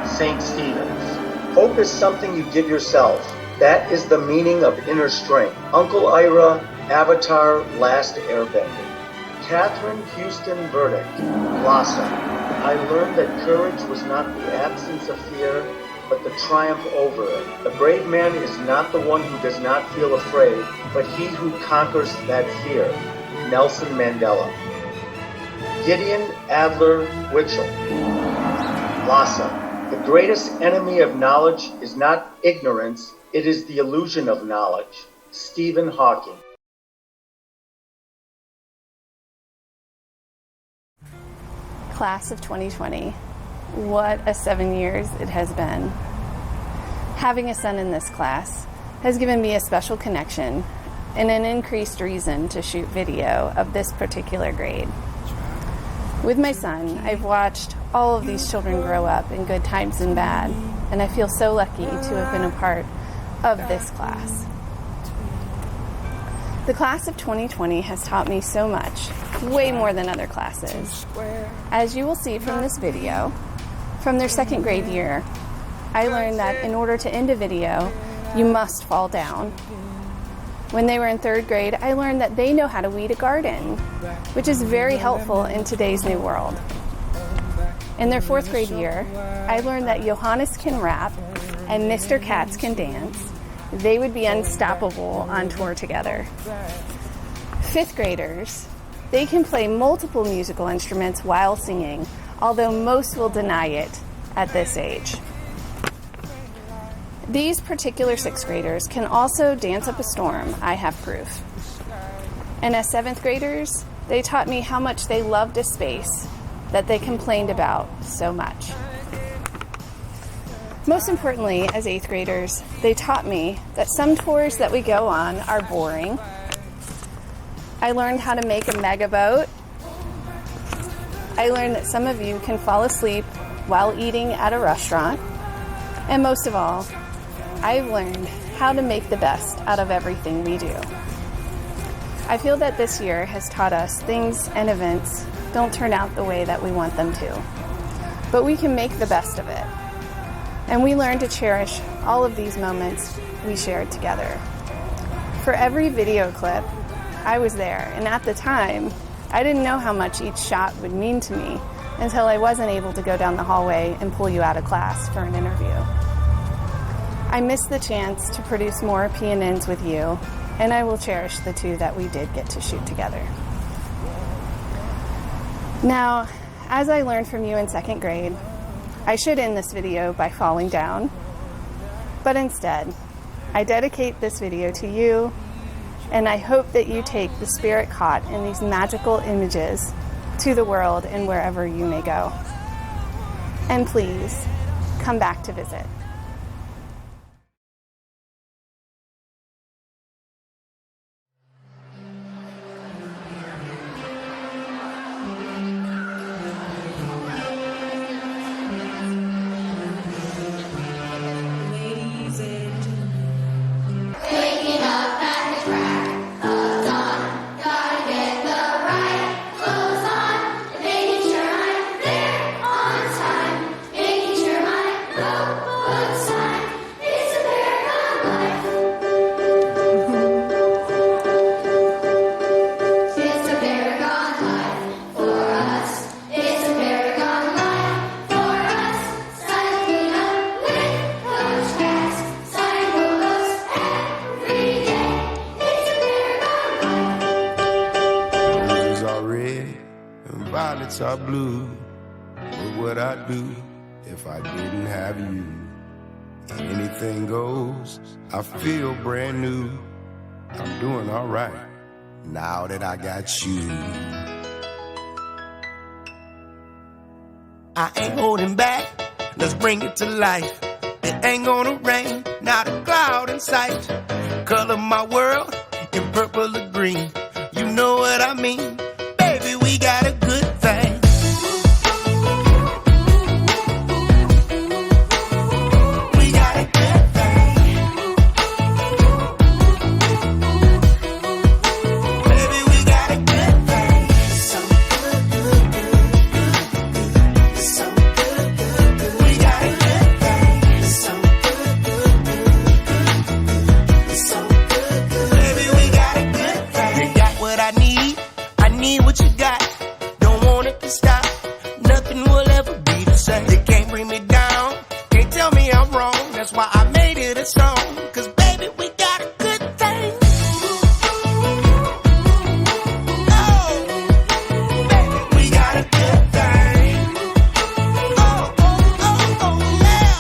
St. Stephen's. Hope is something you give yourself. That is the meaning of inner strength. Uncle Ira, Avatar, Last Airbender. Catherine Houston Burdick, Blossom. I learned that courage was not the absence of fear, but the triumph over it. The brave man is not the one who does not feel afraid, but he who conquers that fear. Nelson Mandela. Gideon Adler Witchell. Blossom. The greatest enemy of knowledge is not ignorance, it is the illusion of knowledge. Stephen Hawking. Class of 2020. What a 7 years it has been. Having a son in this class has given me a special connection and an increased reason to shoot video of this particular grade. With my son, I've watched all of these children grow up in good times and bad, and I feel so lucky to have been a part of this class. The class of 2020 has taught me so much, way more than other classes. As you will see from this video, from their second grade year, I learned that in order to end a video, you must fall down. When they were in third grade, I learned that they know how to weed a garden, which is very helpful in today's new world. In their fourth grade year, I learned that Johannes can rap and Mr. Katz can dance. They would be unstoppable on tour together. Fifth graders, they can play multiple musical instruments while singing, although most will deny it at this age. These particular sixth graders can also dance up a storm, I have proof. And as seventh graders, they taught me how much they loved a space that they complained about so much. Most importantly, as eighth graders, they taught me that some tours that we go on are boring. I learned how to make a mega boat. I learned that some of you can fall asleep while eating at a restaurant. And most of all, I've learned how to make the best out of everything we do. I feel that this year has taught us things and events don't turn out the way that we want them to, but we can make the best of it. And we learn to cherish all of these moments we shared together. For every video clip, I was there, and at the time, I didn't know how much each shot would mean to me until I wasn't able to go down the hallway and pull you out of class for an interview. I miss the chance to produce more PNNs with you, and I will cherish the two that we did get to shoot together. Now, as I learned from you in second grade, I should end this video by falling down, but instead, I dedicate this video to you, and I hope that you take the spirit caught in these magical images to the world and wherever you may go. And please, come back to visit. Violets are blue. What would I do if I didn't have you? Anything goes. I feel brand new. I'm doing all right now that I got you. I ain't holding back. Let's bring it to life. It ain't gonna rain, not a cloud in sight. Color my world in purple or green. You know what I mean? Baby, we got a good thing. We got a good thing. Baby, we got a good thing. So good, good, good, good, good. So good, good, good. We got a good thing. So good, good, good, good, good. get it strong, 'cause baby, we got a good thing. Oh, baby, we got a good thing. Oh, oh, oh, oh, yeah.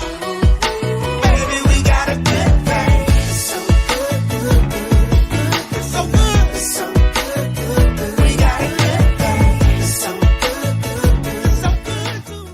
Baby, we got a good thing. So good, good, good, good. So good, so good, good, good. We got a good thing. So good, good, good, so good, good.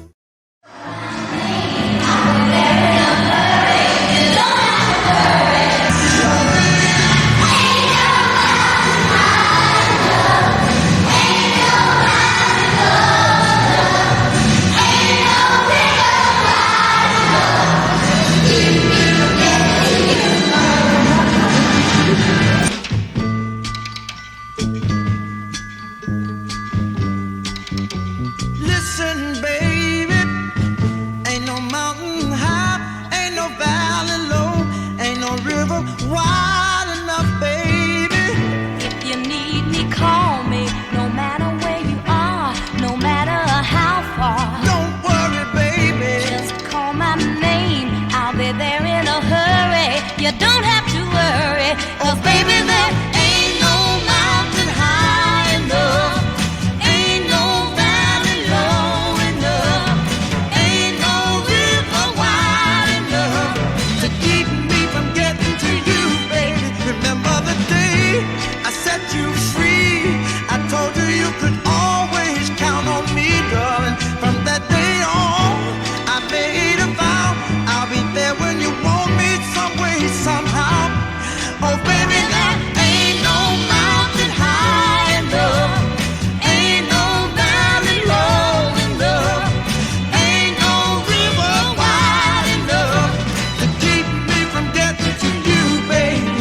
Listen, baby, ain't no mountain high, ain't no valley low, ain't no river wide enough, baby. If you need me, call me. No matter where you are, no matter how far. Don't worry, baby. Just call my name. I'll be there in a hurry. You don't have to worry. 'Cause baby, there ain't no mountain high enough. Ain't no valley low enough. Ain't no river wide enough To keep me from getting to you, baby. Remember the day I set you free. I told you you could always count on me, darling. From that day on, I made a vow. I'll be there when you want me, some way, somehow. Oh, baby, there ain't no mountain high enough. Ain't no valley low enough. Ain't no river wide enough to keep me from getting to you, baby.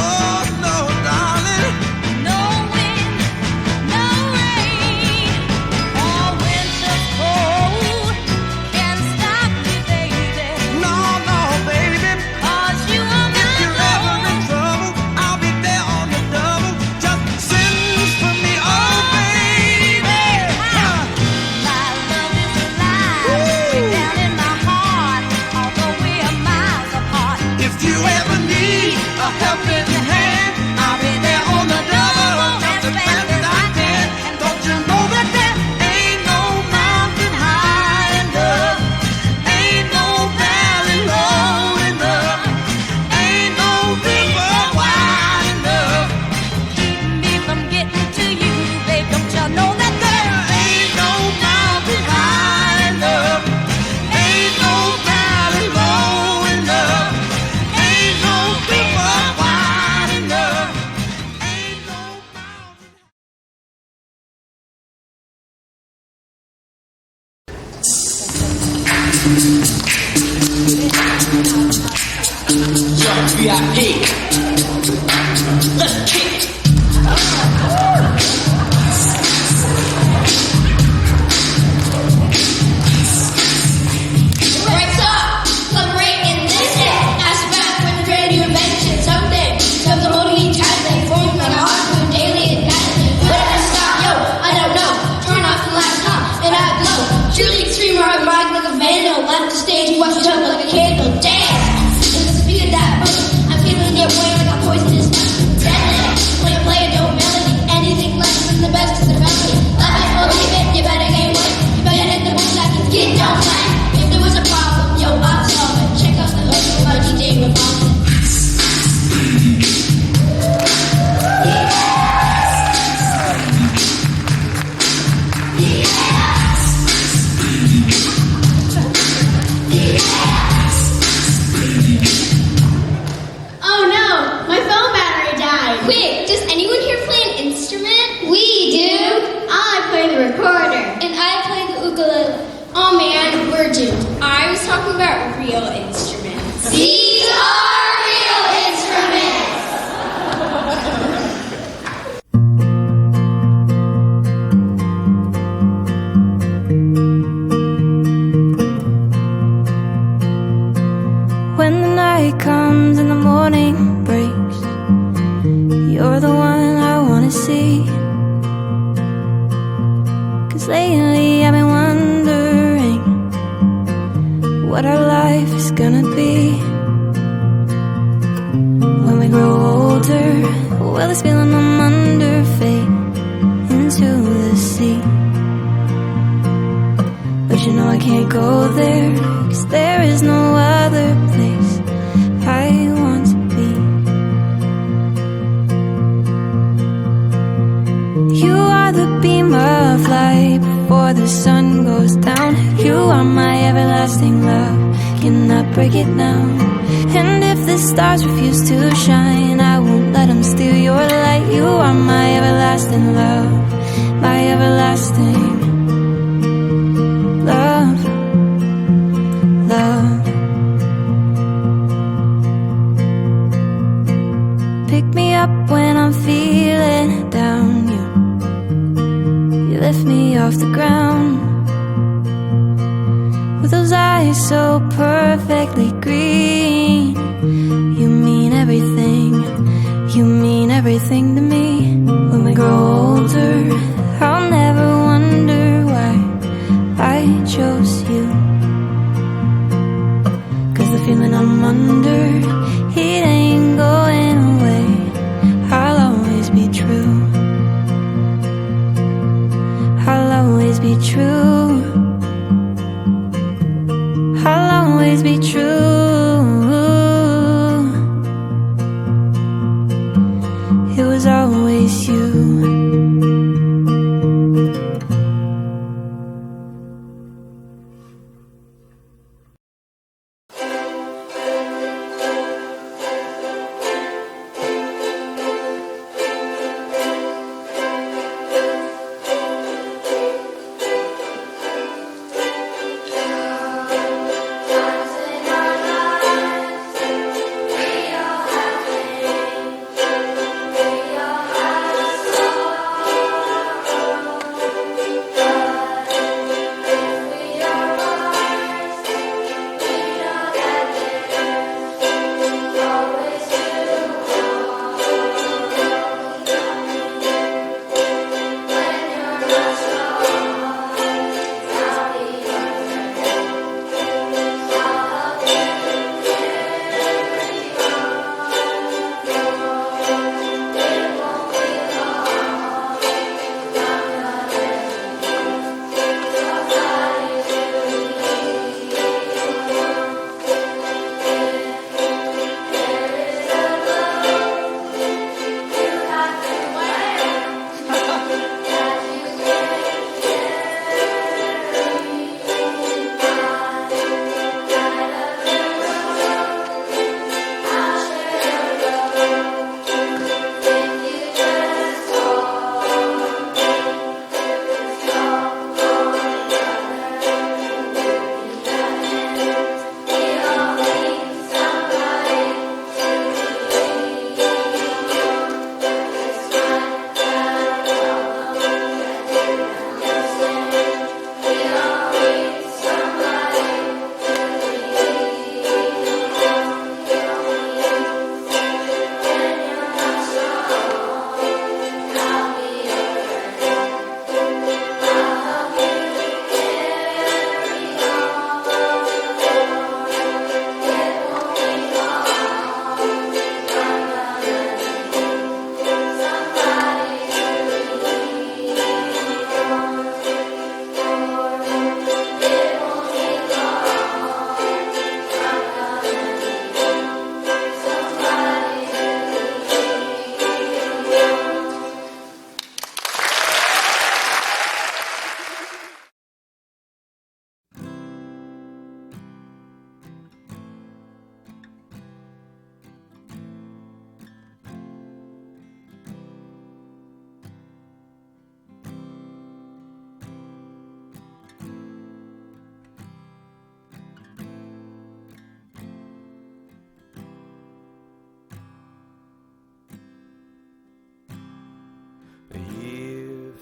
Oh, no, darling. No wind, no rain, or winter cold can stop me, baby. No, no, baby. 'Cause you are If you're my ever in trouble, I'll be there on the double. Just send for me, oh, baby. My love is alive, way down in my heart, although we are miles apart. If you ever need a helping hand, I'll be there on the double, just as fast as I can. Don't you know that there ain't no mountain high enough? Ain't no valley low enough. Ain't no river wide enough. Keep me from getting to you, babe. Don't you know that there Ain't no mountain high enough. Ain't no valley low enough. Ain't no river wide enough. Ain't no VIP. Let's kick it. Right up, celebrating this day. Ask back for the great new invention. Someday, some holding each other, forming my heart through daily and nightly. When I stop, yo, I don't know. Turn off the laptop and I glow. Truly extreme, I rock like a vandal. Left the stage, watch it up like a candle. Damn, it's the speed of that book. I'm feeling it way like a poisonous. Deadly, play a dope melody. Anything less than the best is the melody. Love it or leave it, you better gain weight. You better hit the moves like it's get down flat. If there was a problem, yo, I'll solve it. Check out the hook of my DJ Revolver. Oh no, my phone battery died. Wait, does anyone here play an instrument? We do. I play the recorder. And I play the ukulele. Oh man, we're doomed. I was talking about real instruments. These are real instruments. When the night comes and the morning breaks, you're the one I wanna see. 'Cause lately I've been wondering what our life is gonna be. When we grow older, will this feeling I'm under fade into the sea? But you know I can't go there, 'cause there is no other place I want to be. You are the beam of light before the sun goes down. You are my everlasting love, cannot break it now. And if the stars refuse to shine, I won't let them steal your light. You are my everlasting love, my everlasting love, love. Pick me up when I'm feeling down. You lift me off the ground. With those eyes so perfectly green, you mean everything, you mean everything to me. When we grow older, I'll never wonder why I chose you. 'Cause the feeling I'm under, it ain't going away. I'll always be true, I'll always be true, I'll always be true. It was always you.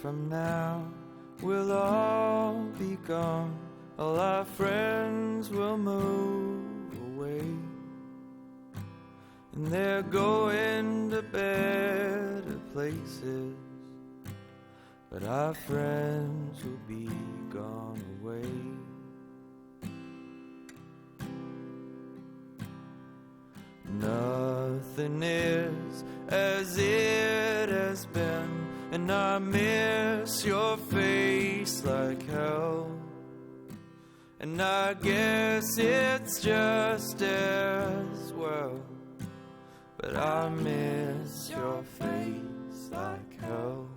from now we'll all be gone. All our friends will move away, and they're going to better places, but our friends will be gone away. nothing is as it has been, and I miss your face like hell. And I guess it's just as well, but I miss your face like hell.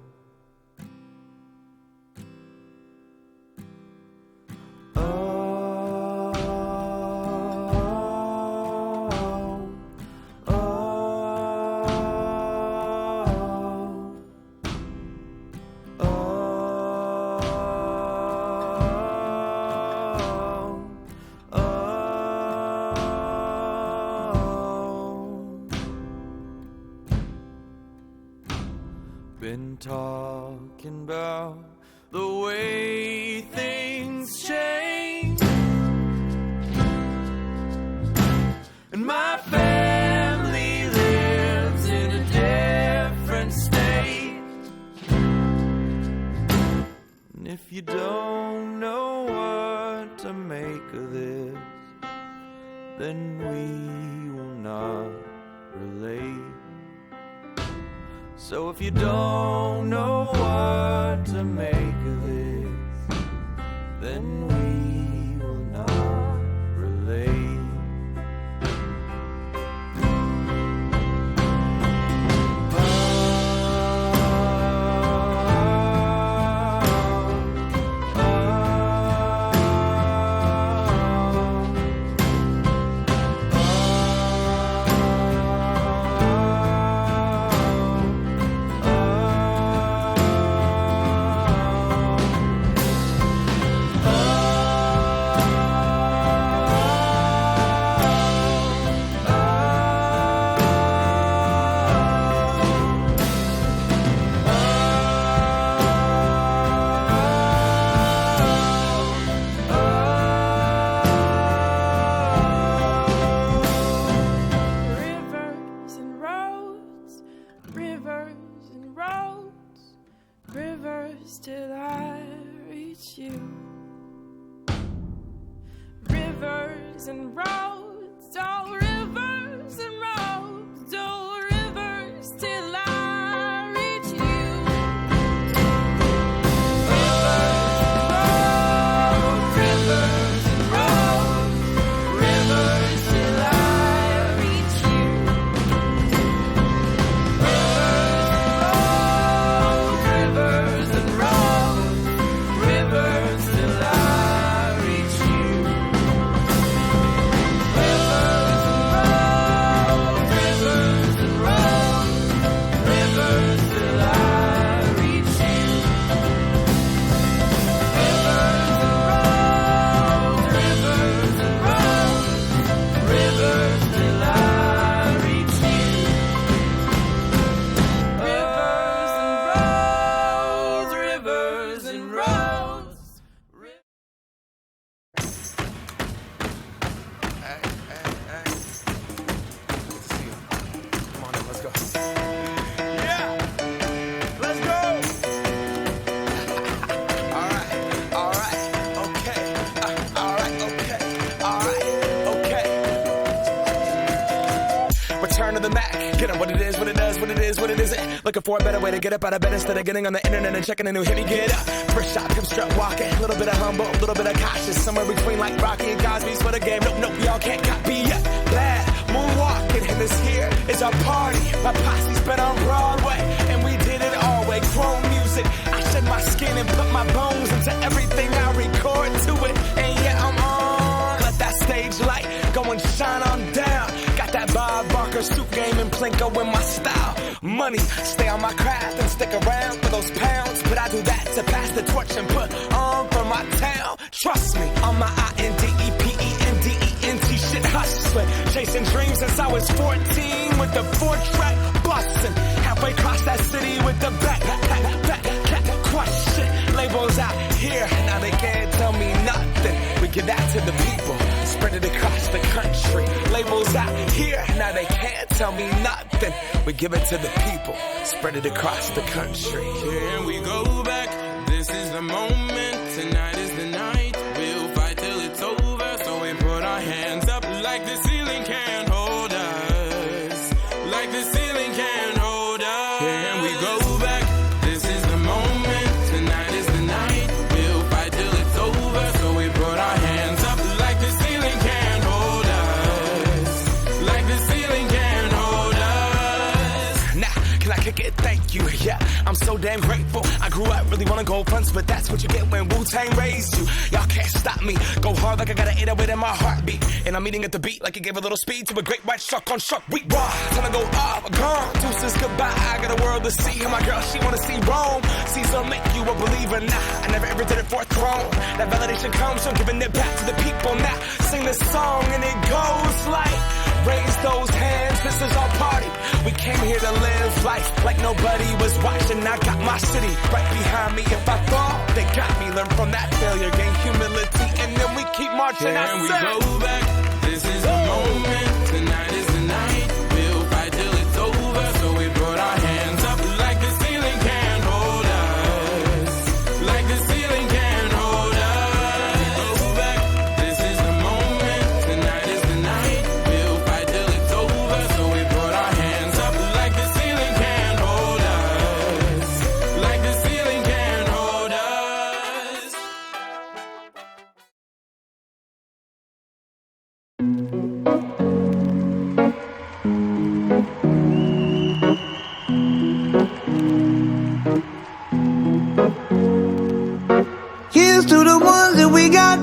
Been talking about the way things change, and my family lives in a different state. And if you don't know what to make of this, then we will not relate. So if you don't know what to make of this, then we will not relate. Rivers till I reach you. Rivers and roads, all rivers and roads, all rivers till I reach you. Rivers and roads, rivers till I reach you. Rivers and roads, rivers till I reach you. Rivers and roads, rivers till I reach you. Rivers and roads, rivers till I reach you. Rivers and roads. Hey. Good to see you. Come on in, let's go. Yeah! Let's go! All right, okay. Return to the Mac. Get on what it is, what it does, what it is, what it isn't. Looking for a better way to get up out of bed instead of getting on the internet and checking a new hit. Me get up. First shot, come strut walking. A little bit of humble, a little bit of cautious. Somewhere between like Rocky and Cosby's for the game. Nope, y'all can't copy yet. Bad moonwalking, and this here is our party. My posse's been on Broadway, and we did it all way. Chrome music. I shed my skin and put my bones into everything I record to it. And yeah, I'm on. Let that stage light go and shine on down. Got that Bob Barker suit game and Plinko in my style. Money, stay on my craft and stick around for those pounds. But I do that to pass the torch and put on for my town. Trust me, on my INDEPENDENT shit hustling. Chasing dreams since I was 14 with the 4-track bustin'. Halfway across that city with the back crush shit. Labels out here, now they can't tell me nothing. We give that to the people, spread it across the country. Labels out here, now they can't tell me nothing. We give it to the people, spread it across the country. Here we go back, this is the moment, tonight is the night. We'll fight till it's over, so we put our hands up like the ceiling can't hold us. like it, thank you. Yeah, I'm so damn grateful. I grew up really wanna go fronts, but that's what you get when Wu-Tang raised you. Y'all can't stop me. Go hard like I got an 808 in my heartbeat. And I'm eating at the beat like it gave a little speed to a great white shark on shark. We raw. Time to go off, gone. Deuces goodbye. I got a world to see. And my girl, she wanna see Rome. Caesar make you a believer. Nah, I never ever did it for a throne. That validation comes from giving it back to the people. Now sing this song and it goes like, raise those hands, this is our party. We came here to live life like nobody was watching. I got my city right behind me. If I fall, they got me. Learn from that failure, gain humility, and then we keep marching. Can we go back? This is the moment. Tonight is the night. We'll fight till it's over. So we put our hands up like the ceiling can't hold us. Like the ceiling can't hold us. Go back. This is the moment. Tonight is the night. We'll fight till it's over. So we put our hands up like the ceiling can't hold us. Like the ceiling can't hold us. Here's to the ones that we got.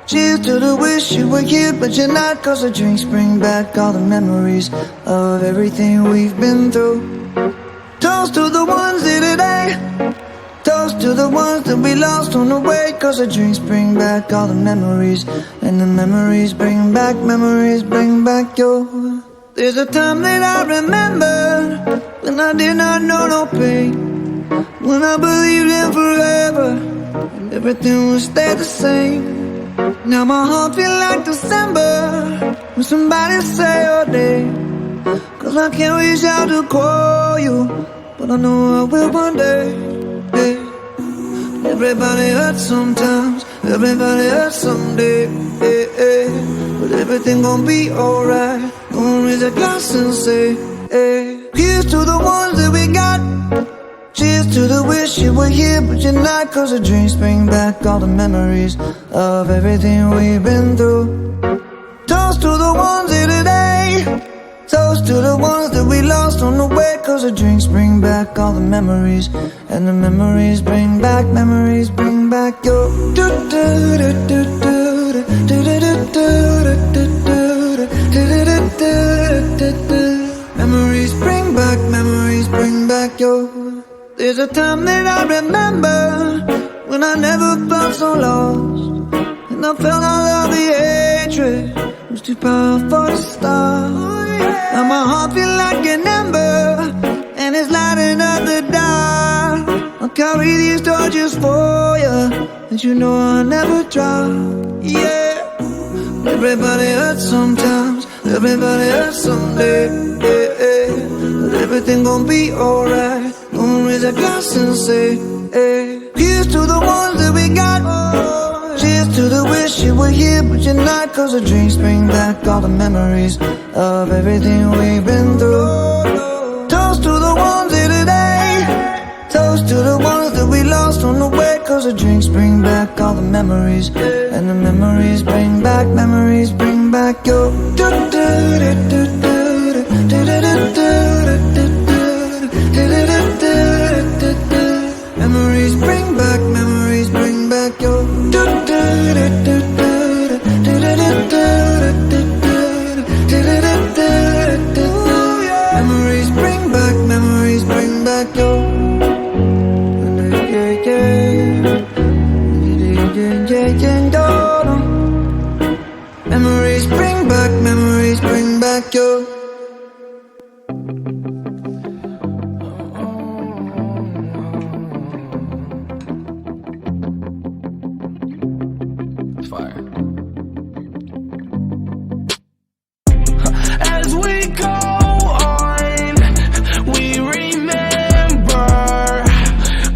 Cheers to the wish you were here, but you're not. Cause the drinks bring back all the memories of everything we've been through. Toast to the ones here today. Toast to the ones that we lost on the way. Cause the drinks bring back all the memories. And the memories bring back your. There's a time that I remember when I did not know no pain. When I believed in forever and everything would stay the same. Now my heart feel like December when somebody say your name. Cause I can't reach out to call you, but I know I will one day. Hey. Everybody hurts sometimes, everybody hurts someday. Hey, hey. But everything gon' be alright. Gonna raise a glass and say, hey. Here's to the ones that we got. Cheers to the wish you were here, but you're not. Cause the drinks bring back all the memories of everything we've been through. Toast to the ones here today. Toast to the ones that we lost on the way. Cause the drinks bring back all the memories. And the memories bring back your. Memories bring back your. There's a time that I remember when I never felt so lost. And I felt all of the hatred was too powerful to stop. Now my heart feel like an ember and it's lighting up the dark. I'll carry these torches for you, and you know I'll never drop. Yeah. Everybody hurts sometimes, everybody hurts someday. Yeah, yeah. But everything gon' be alright. Gonna raise a glass and say, hey. Here's to the ones that we got. Cheers to the wish you were here, but you're not. Cause the drinks bring back all the memories of everything we've been through. Toast to the ones here today. Toast to the ones that we lost on the way. Cause the drinks bring back all the memories. And the memories bring back your. Memories bring back your. Memories bring back your. Memories bring back your. As we go on, we remember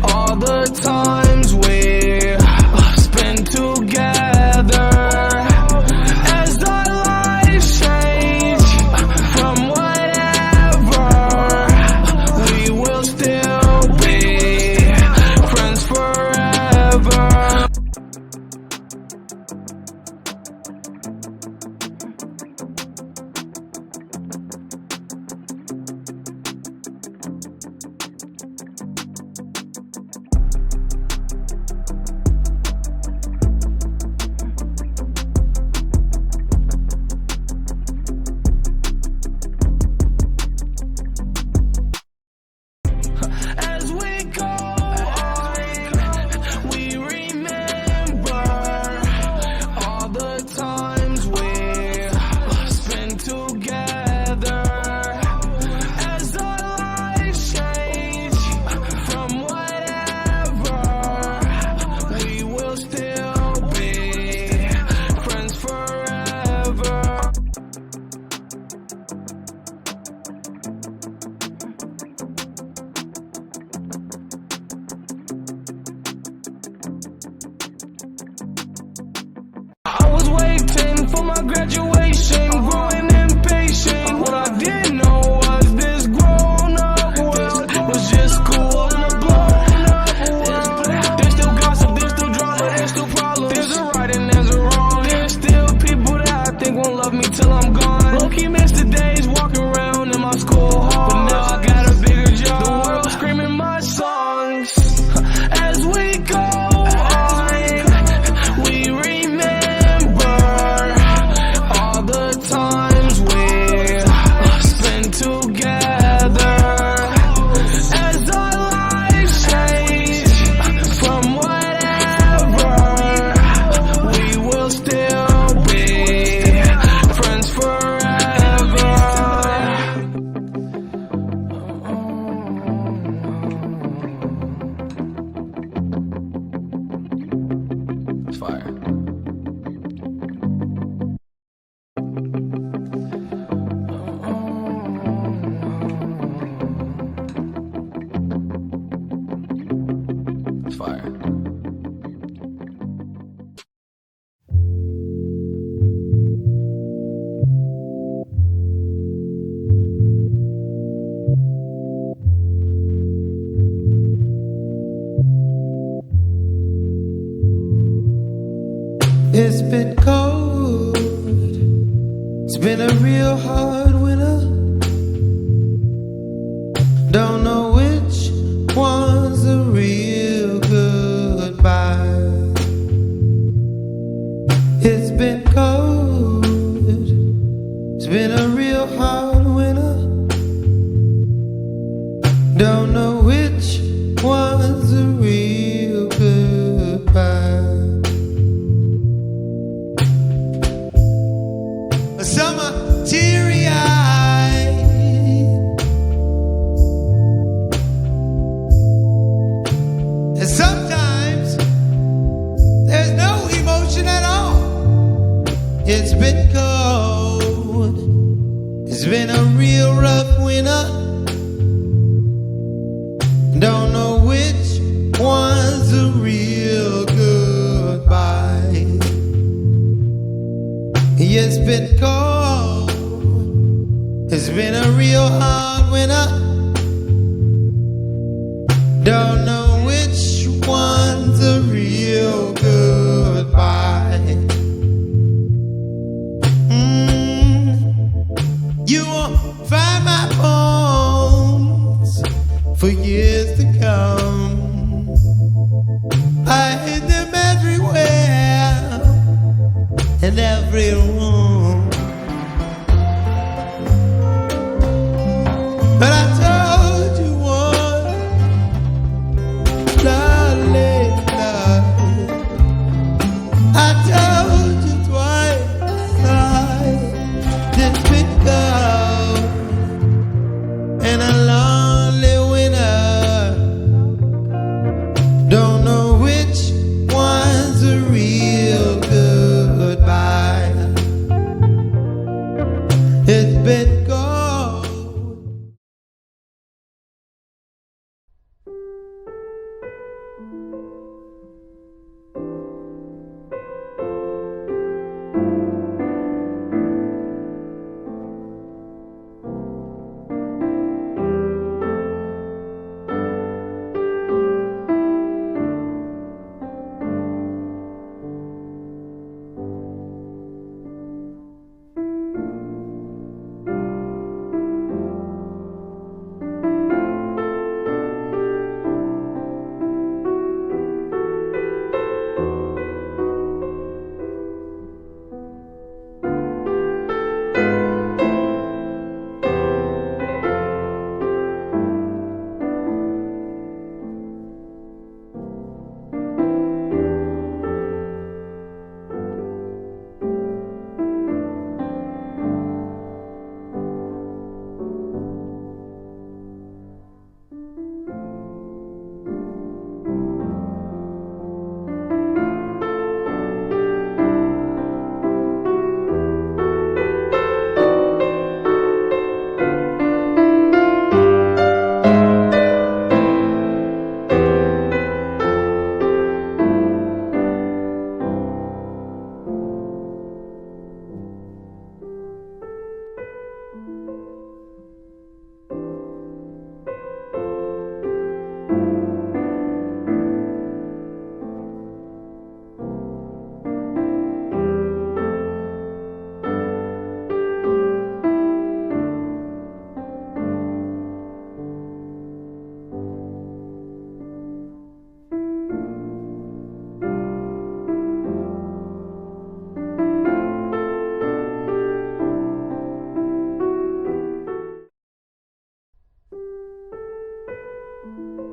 all the times we spent together. As our lives change me till I'm gone. Low-key miss the days walking around in my school hall. But now I got a bigger job. The world screaming my songs as we go on. We remember all the times we spent together. As our lives change from whatever, we will still be friends forever. It's fire. It's fire. It's been cold. It's been a real hard winter. Don't know which one's a real goodbye. It's been cold. It's been a real hard winter. Don't know which one's a real goodbye. Some are teary-eyed, and sometimes there's no emotion at all. It's been cold. It's been a real rough winter. Don't know which one's a real goodbye. It's been cold. It's been a real hard winter. Don't know which one's a real goodbye. You won't find my bones for years to come. I hid them everywhere, in every room. But I told you one, darling, I told you twice, this been gone, and a lonely winter. Don't know which one's a real goodbye. It's been gone.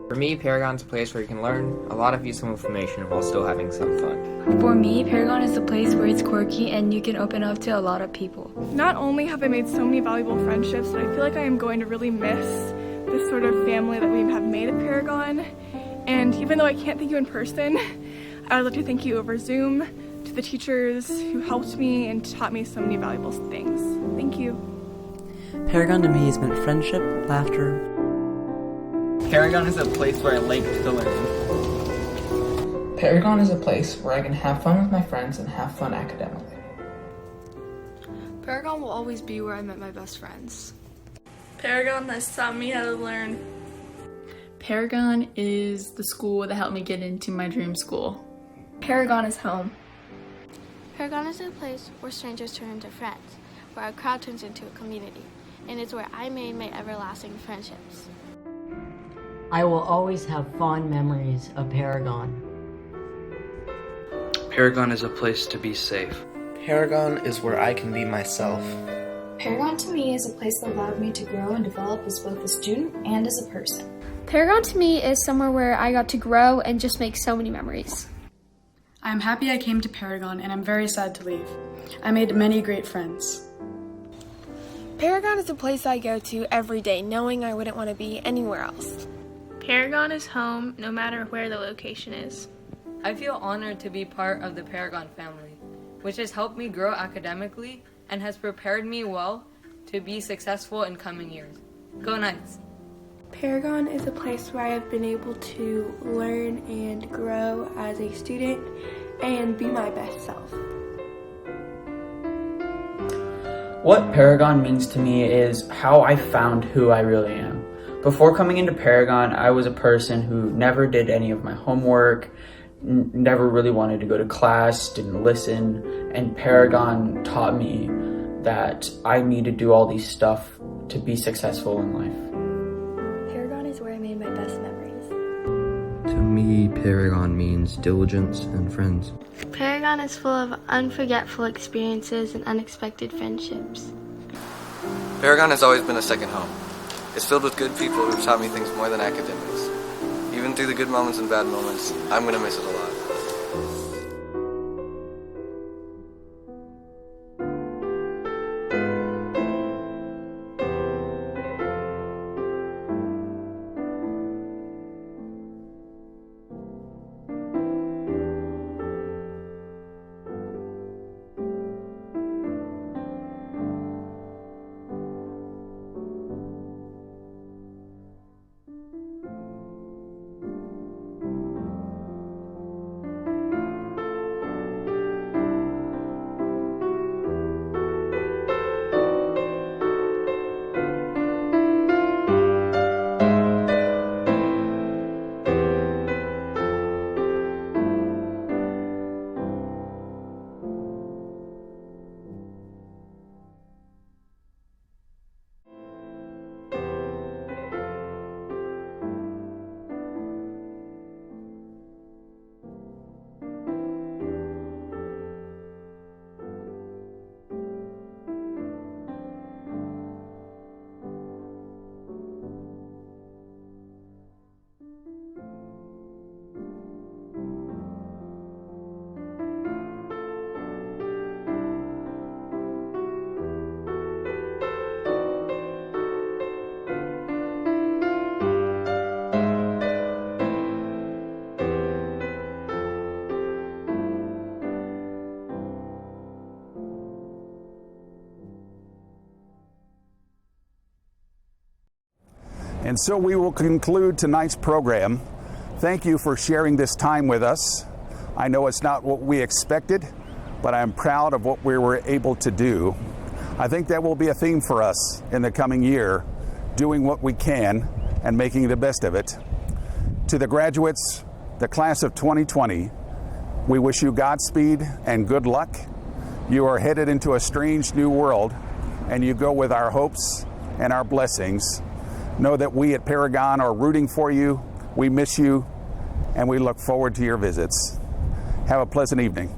For me, Paragon's a place where you can learn a lot of useful information while still having some fun. For me, Paragon is a place where it's quirky and you can open up to a lot of people. Not only have I made so many valuable friendships, but I feel like I am going to really miss this sort of family that we have made at Paragon. And even though I can't thank you in person, I would like to thank you over Zoom, to the teachers who helped me and taught me so many valuable things. Thank you. Paragon to me has meant friendship, laughter. Paragon is a place where I like to learn. Paragon is a place where I can have fun with my friends and have fun academically. Paragon will always be where I met my best friends. Paragon has taught me how to learn. Paragon is the school that helped me get into my dream school. Paragon is home. Paragon is a place where strangers turn into friends, where a crowd turns into a community, and it's where I made my everlasting friendships. I will always have fond memories of Paragon. Paragon is a place to be safe. Paragon is where I can be myself. Paragon to me is a place that allowed me to grow and develop as both a student and as a person. Paragon to me is somewhere where I got to grow and just make so many memories. I'm happy I came to Paragon and I'm very sad to leave. I made many great friends. Paragon is a place I go to every day knowing I wouldn't want to be anywhere else. Paragon is home no matter where the location is. I feel honored to be part of the Paragon family, which has helped me grow academically and has prepared me well to be successful in coming years. Go Knights! Paragon is a place where I have been able to learn and grow as a student and be my best self. What Paragon means to me is how I found who I really am. Before coming into Paragon, I was a person who never did any of my homework, never really wanted to go to class, didn't listen, and Paragon taught me that I need to do all these stuff to be successful in life. Paragon is where I made my best memories. To me, Paragon means diligence and friends. Paragon is full of unforgettable experiences and unexpected friendships. Paragon has always been a second home. It's filled with good people who've taught me things more than academics. Even through the good moments and bad moments, I'm going to miss it a lot. And so we will conclude tonight's program. Thank you for sharing this time with us. I know it's not what we expected, but I'm proud of what we were able to do. I think that will be a theme for us in the coming year, doing what we can and making the best of it. To the graduates, the class of 2020, we wish you Godspeed and good luck. You are headed into a strange new world, and you go with our hopes and our blessings. Know that we at Paragon are rooting for you, we miss you, and we look forward to your visits. Have a pleasant evening.